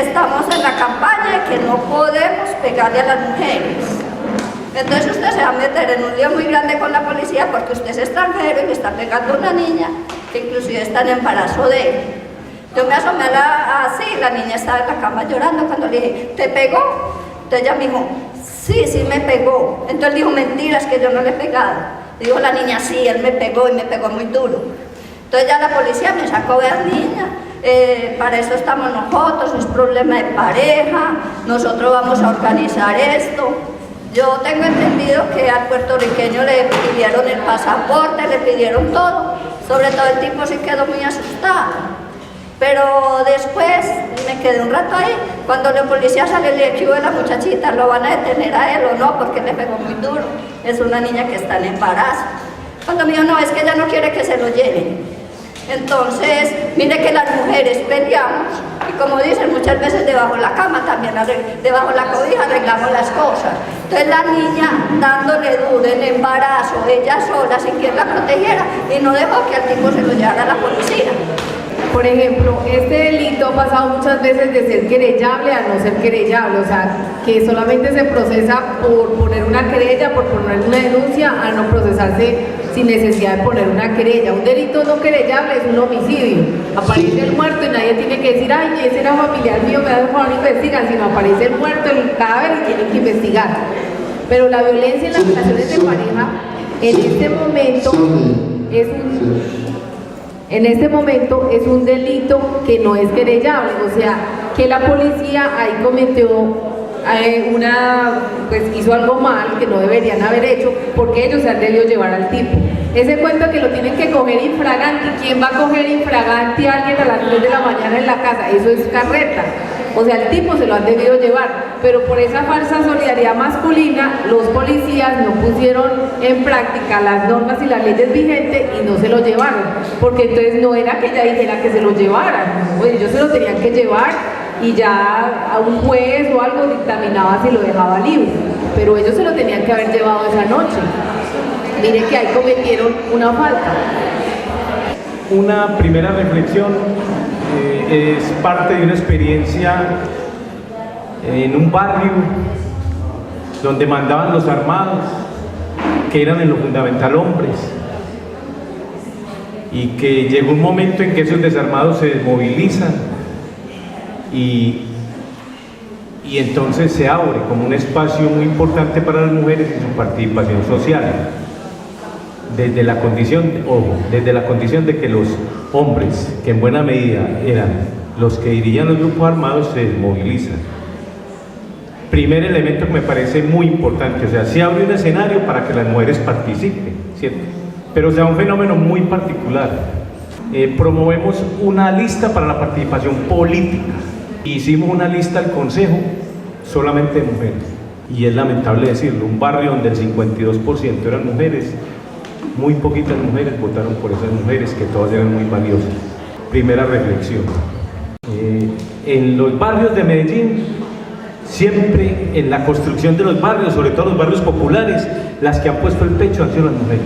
estamos en la campaña de que no podemos pegarle a las mujeres. Entonces usted se va a meter en un lío muy grande con la policía porque usted es extranjero y le está pegando a una niña que inclusive está en embarazo de él. Yo me asomé así, la niña estaba en la cama llorando cuando le dije, ¿te pegó? Entonces ella me dijo, sí me pegó. Entonces dijo, mentiras, que yo no le he pegado. Dijo la niña, sí, él me pegó y me pegó muy duro. Entonces ya la policía me sacó de la niña. Para eso estamos nosotros, es problema de pareja, nosotros vamos a organizar esto. Yo tengo entendido que al puertorriqueño le pidieron el pasaporte, le pidieron todo, sobre todo el tipo sí quedó muy asustado. Pero después me quedé un rato ahí, cuando la policía sale le dije, la muchachita, ¿lo van a detener a él o no? Porque le pegó muy duro, es una niña que está en embarazo. Cuando me dijo, no, es que ella no quiere que se lo lleven. Entonces, mire que las mujeres peleamos y como dicen muchas veces debajo de la cama también, debajo de la cobija arreglamos las cosas. Entonces la niña dándole duro en embarazo, ella sola, sin quien la protegiera y no dejó que al tipo se lo llevara a la policía. Por ejemplo, este delito ha pasado muchas veces de ser querellable a no ser querellable, o sea, que solamente se procesa por poner una querella, por poner una denuncia, a no procesarse sin necesidad de poner una querella. Un delito no querellable es un homicidio. Aparece el muerto y nadie tiene que decir, ay, ese era familiar mío, me da favor, investigan, sino aparece el muerto, el cadáver y tienen que investigar. Pero la violencia en las relaciones de pareja, en este momento es un delito que no es querellable, o sea, que la policía ahí cometió pues hizo algo mal que no deberían haber hecho porque ellos se han debido llevar al tipo. Ese cuento que lo tienen que coger infraganti, ¿quién va a coger infraganti a alguien a las 3 de la mañana en la casa? Eso es carreta. O sea, el tipo se lo han debido llevar, pero por esa falsa solidaridad masculina, los policías no pusieron en práctica las normas y las leyes vigentes y no se lo llevaron, porque entonces no era que ella dijera que se lo llevaran, pues ellos se lo tenían que llevar y ya a un juez o algo dictaminaba si lo dejaba libre, pero ellos se lo tenían que haber llevado esa noche. Miren que ahí cometieron una falta. Una primera reflexión es parte de una experiencia en un barrio donde mandaban los armados, que eran en lo fundamental hombres, y que llegó un momento en que esos desarmados se desmovilizan y entonces se abre como un espacio muy importante para las mujeres y su participación social, desde la condición de que los hombres, que en buena medida eran los que dirigían los grupos armados, se desmovilizan. Primer elemento que me parece muy importante, o sea, se abre un escenario para que las mujeres participen, ¿cierto? Pero o sea, un fenómeno muy particular. Promovemos una lista para la participación política. Hicimos una lista al Consejo solamente de mujeres. Y es lamentable decirlo, un barrio donde el 52% eran mujeres, muy poquitas mujeres votaron por esas mujeres que todas eran muy valiosas. Primera reflexión. En los barrios de Medellín, siempre en la construcción de los barrios, sobre todo los barrios populares, las que han puesto el pecho han sido las mujeres,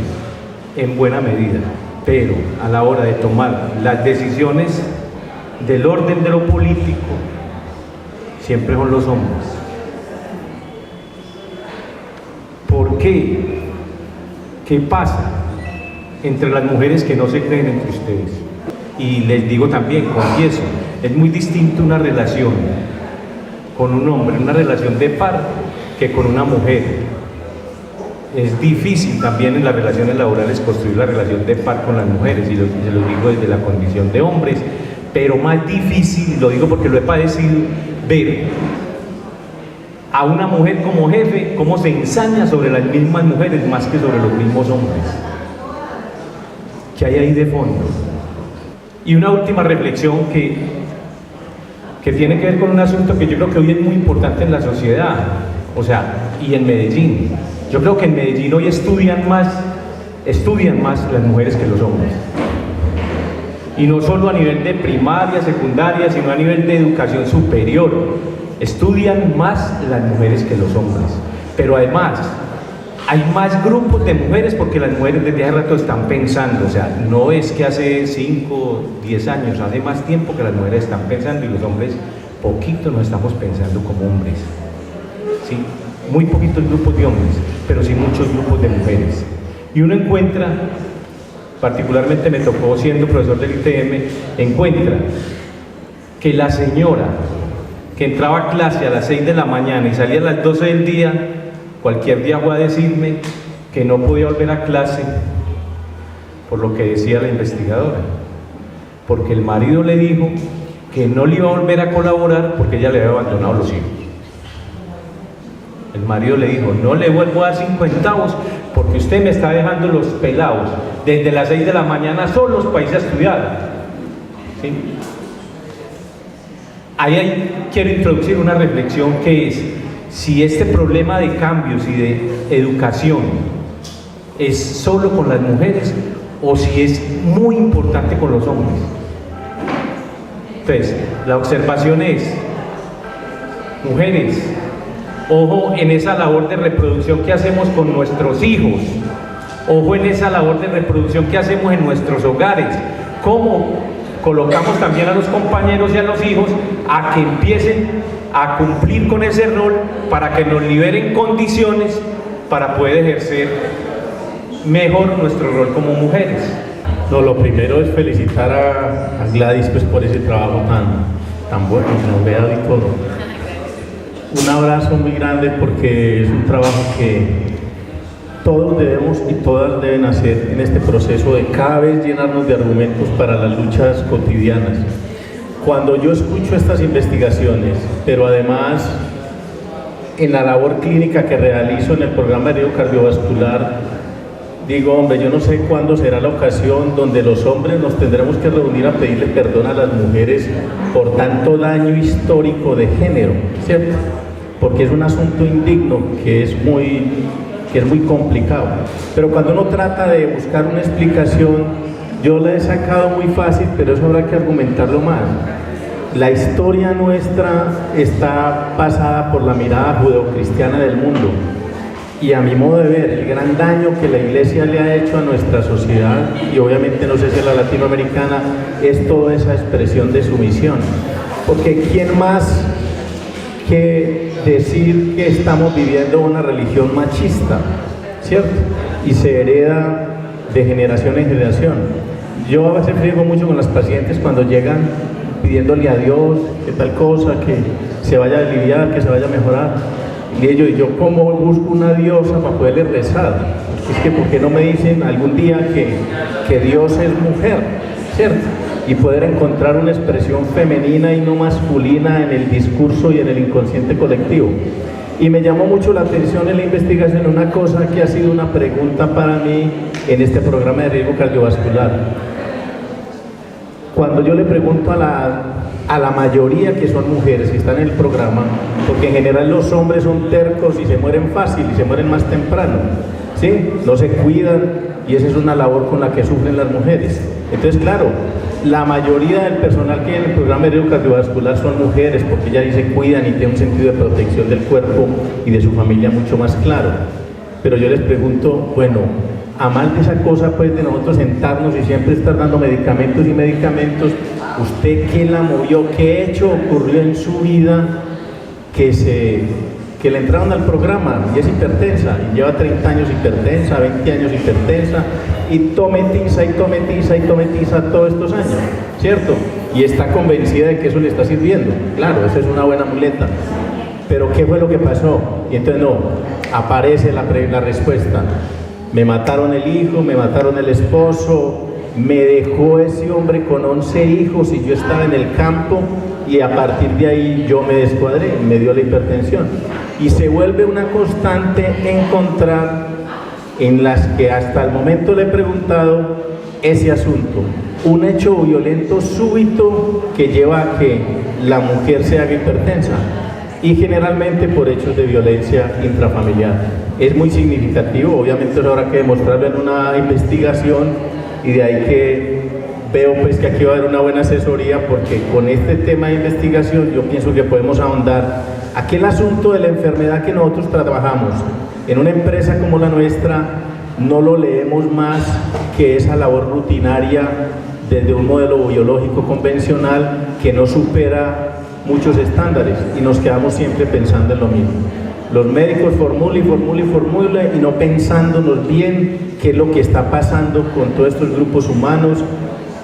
en buena medida, pero a la hora de tomar las decisiones del orden de lo político, siempre son los hombres. ¿Por qué? ¿Qué pasa entre las mujeres que no se creen entre ustedes? Y les digo también, confieso, es muy distinto una relación con un hombre, una relación de par, que con una mujer. Es difícil también en las relaciones laborales construir la relación de par con las mujeres, y se lo digo desde la condición de hombres, pero más difícil, lo digo porque lo he padecido, ver a una mujer como jefe, cómo se ensaña sobre las mismas mujeres más que sobre los mismos hombres. ¿Qué hay ahí de fondo? Y una última reflexión que tiene que ver con un asunto que yo creo que hoy es muy importante en la sociedad, o sea, y en Medellín. Yo creo que en Medellín hoy estudian más las mujeres que los hombres. Y no solo a nivel de primaria, secundaria, sino a nivel de educación superior. Estudian más las mujeres que los hombres. Pero además, hay más grupos de mujeres porque las mujeres desde hace rato están pensando. O sea, no es que hace 5, 10 años, hace más tiempo que las mujeres están pensando y los hombres poquito nos estamos pensando como hombres. ¿Sí? Muy poquitos grupos de hombres, pero sí muchos grupos de mujeres. Y uno encuentra, particularmente me tocó siendo profesor del ITM, encuentra que la señora que entraba a clase a las 6 de la mañana y salía a las 12 del día, cualquier día fue a decirme que no podía volver a clase por lo que decía la investigadora, porque el marido le dijo que no le iba a volver a colaborar porque ella le había abandonado los hijos. El marido le dijo, no le vuelvo a dar 5 centavos porque usted me está dejando los pelados desde las 6 de la mañana solos para irse a estudiar. ¿Sí? Ahí quiero introducir una reflexión que es, si este problema de cambios y de educación es solo con las mujeres o si es muy importante con los hombres. Entonces, la observación es, mujeres, ojo en esa labor de reproducción que hacemos con nuestros hijos, ojo en esa labor de reproducción que hacemos en nuestros hogares, cómo colocamos también a los compañeros y a los hijos a que empiecen a cumplir con ese rol para que nos liberen condiciones para poder ejercer mejor nuestro rol como mujeres. No, lo primero es felicitar a Gladys pues, por ese trabajo tan bueno, que nos vea y todo. Un abrazo muy grande porque es un trabajo que todos debemos y todas deben hacer en este proceso de cada vez llenarnos de argumentos para las luchas cotidianas. Cuando yo escucho estas investigaciones, pero además en la labor clínica que realizo en el programa de cardiovascular, digo, hombre, yo no sé cuándo será la ocasión donde los hombres nos tendremos que reunir a pedirle perdón a las mujeres por tanto daño histórico de género, ¿cierto? Porque es un asunto indigno que es muy complicado. Pero cuando uno trata de buscar una explicación, yo la he sacado muy fácil, pero eso habrá que argumentarlo más. La historia nuestra está pasada por la mirada judeocristiana del mundo. Y a mi modo de ver, el gran daño que la Iglesia le ha hecho a nuestra sociedad, y obviamente no sé si a la latinoamericana, es toda esa expresión de sumisión. Porque ¿quién que decir que estamos viviendo una religión machista, ¿cierto? Y se hereda de generación en generación. Yo a veces friego mucho con las pacientes cuando llegan pidiéndole a Dios que tal cosa, que se vaya a aliviar, que se vaya a mejorar. Y ellos, ¿y yo cómo busco una diosa para poderle rezar? Es que ¿por qué no me dicen algún día que Dios es mujer, ¿cierto? Y poder encontrar una expresión femenina y no masculina en el discurso y en el inconsciente colectivo. Y me llamó mucho la atención en la investigación una cosa que ha sido una pregunta para mí en este programa de riesgo cardiovascular. Cuando yo le pregunto a la mayoría que son mujeres que están en el programa, porque en general los hombres son tercos y se mueren fácil y se mueren más temprano, ¿sí? No se cuidan y esa es una labor con la que sufren las mujeres. Entonces, claro, la mayoría del personal que hay en el programa de riesgo cardiovascular son mujeres, porque ellas se cuidan y tienen un sentido de protección del cuerpo y de su familia mucho más claro. Pero yo les pregunto, bueno, a mal de esa cosa pues de nosotros sentarnos y siempre estar dando medicamentos y medicamentos, ¿usted qué la movió? ¿Qué hecho ocurrió en su vida que le entraron al programa y es hipertensa y lleva 30 años hipertensa, 20 años hipertensa y tome tiza y tome tiza y tome tiza todos estos años, ¿cierto? Y está convencida de que eso le está sirviendo? Claro, esa es una buena muleta. Pero ¿qué fue lo que pasó? Y entonces no, aparece la respuesta. Me mataron el hijo, me mataron el esposo, me dejó ese hombre con 11 hijos y yo estaba en el campo y a partir de ahí yo me descuadré, me dio la hipertensión. Y se vuelve una constante encontrar en las que hasta el momento le he preguntado ese asunto. Un hecho violento súbito que lleva a que la mujer se haga hipertensa y generalmente por hechos de violencia intrafamiliar. Es muy significativo, obviamente eso habrá que demostrarlo en una investigación y de ahí que veo pues que aquí va a haber una buena asesoría porque con este tema de investigación yo pienso que podemos ahondar aquel asunto de la enfermedad que nosotros trabajamos en una empresa como la nuestra. No lo leemos más que esa labor rutinaria desde un modelo biológico convencional que no supera muchos estándares y nos quedamos siempre pensando en lo mismo. Los médicos formula y no pensándonos bien qué es lo que está pasando con todos estos grupos humanos,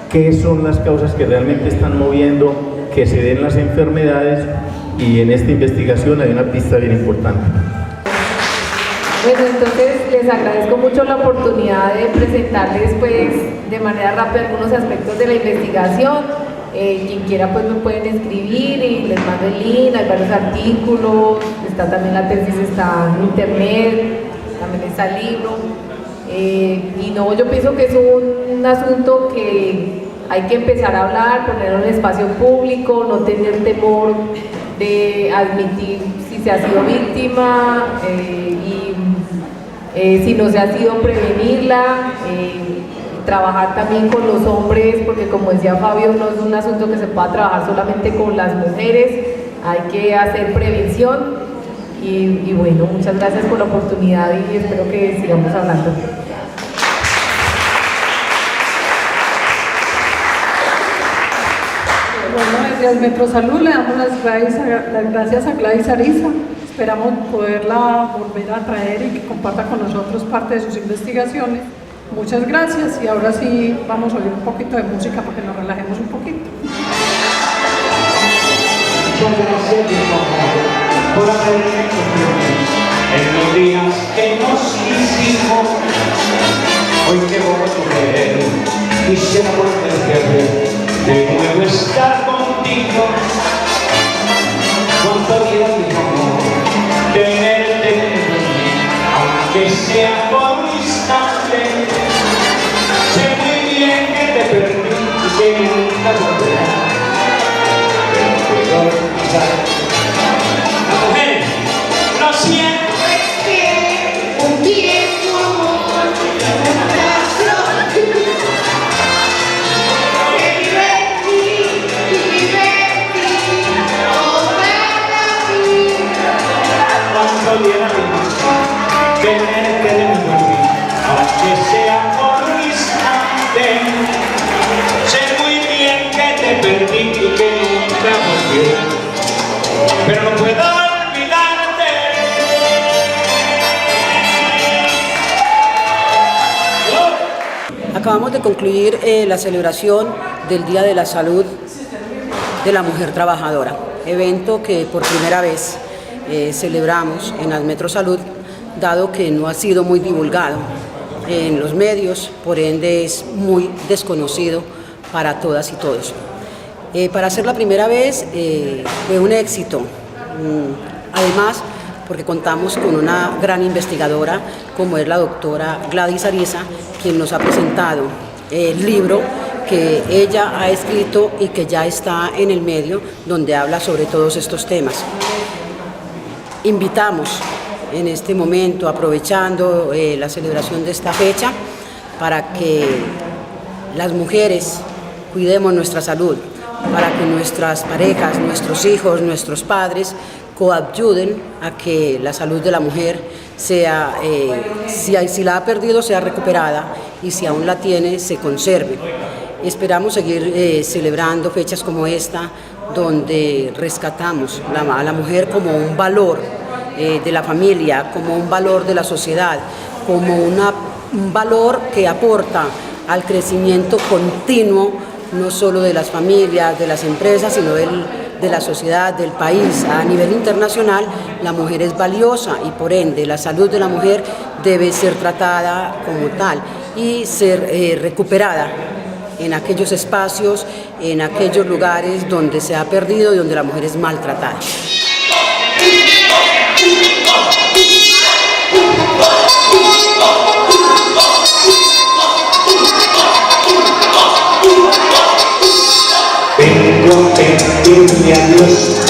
qué son las causas que realmente están moviendo que se den las enfermedades, y en esta investigación hay una pista bien importante. Bueno, entonces les agradezco mucho la oportunidad de presentarles pues de manera rápida algunos aspectos de la investigación. Quien quiera pues me pueden escribir y les mando el link, hay varios artículos, está también la tesis, está en internet, también está el libro. Y no, yo pienso que es un asunto que hay que empezar a hablar, ponerlo en el espacio público, no tener temor de admitir si se ha sido víctima y si no se ha sido prevenirla. Trabajar también con los hombres, porque como decía Fabio, no es un asunto que se pueda trabajar solamente con las mujeres, hay que hacer prevención y bueno, muchas gracias por la oportunidad y espero que sigamos hablando. Bueno, desde Metrosalud le damos las gracias a Gladys Ariza. Esperamos poderla volver a traer y que comparta con nosotros parte de sus investigaciones. Muchas gracias y ahora sí vamos a oír un poquito de música para que nos relajemos un poquito. Muchas gracias por haberme en los días que nos hicimos. Hoy que voy a comer, quisiera volver de nuevo estar contigo. Cuánto vida tengo tenerte, aunque sea por un instante. Sé muy bien que te perdí y que nunca volverá, pero puedo olvidar. Las mujeres no siempre quieren un tiempo amor, cuánto diera tener que devolver, aunque sea por un instante. Sé muy bien que te perdí y que nunca volveré, pero no puedo acabamos de concluir la celebración del Día de la Salud de la Mujer Trabajadora, evento que por primera vez celebramos en Admetro Salud, dado que no ha sido muy divulgado en los medios, por ende es muy desconocido para todas y todos. Para ser la primera vez fue un éxito, además porque contamos con una gran investigadora como es la doctora Gladys Ariza, quien nos ha presentado el libro que ella ha escrito y que ya está en el medio, donde habla sobre todos estos temas. Invitamos en este momento, aprovechando la celebración de esta fecha, para que las mujeres cuidemos nuestra salud, para que nuestras parejas, nuestros hijos, nuestros padres coayuden a que la salud de la mujer sea, si la ha perdido, sea recuperada, y si aún la tiene, se conserve. Esperamos seguir celebrando fechas como esta, donde rescatamos a la mujer como un valor de la familia, como un valor de la sociedad, como un valor que aporta al crecimiento continuo, no solo de las familias, de las empresas, sino de la sociedad, del país. A nivel internacional, la mujer es valiosa y por ende la salud de la mujer debe ser tratada como tal y ser recuperada en aquellos espacios, en aquellos lugares donde se ha perdido y donde la mujer es maltratada. Vengo a pedirle a Dios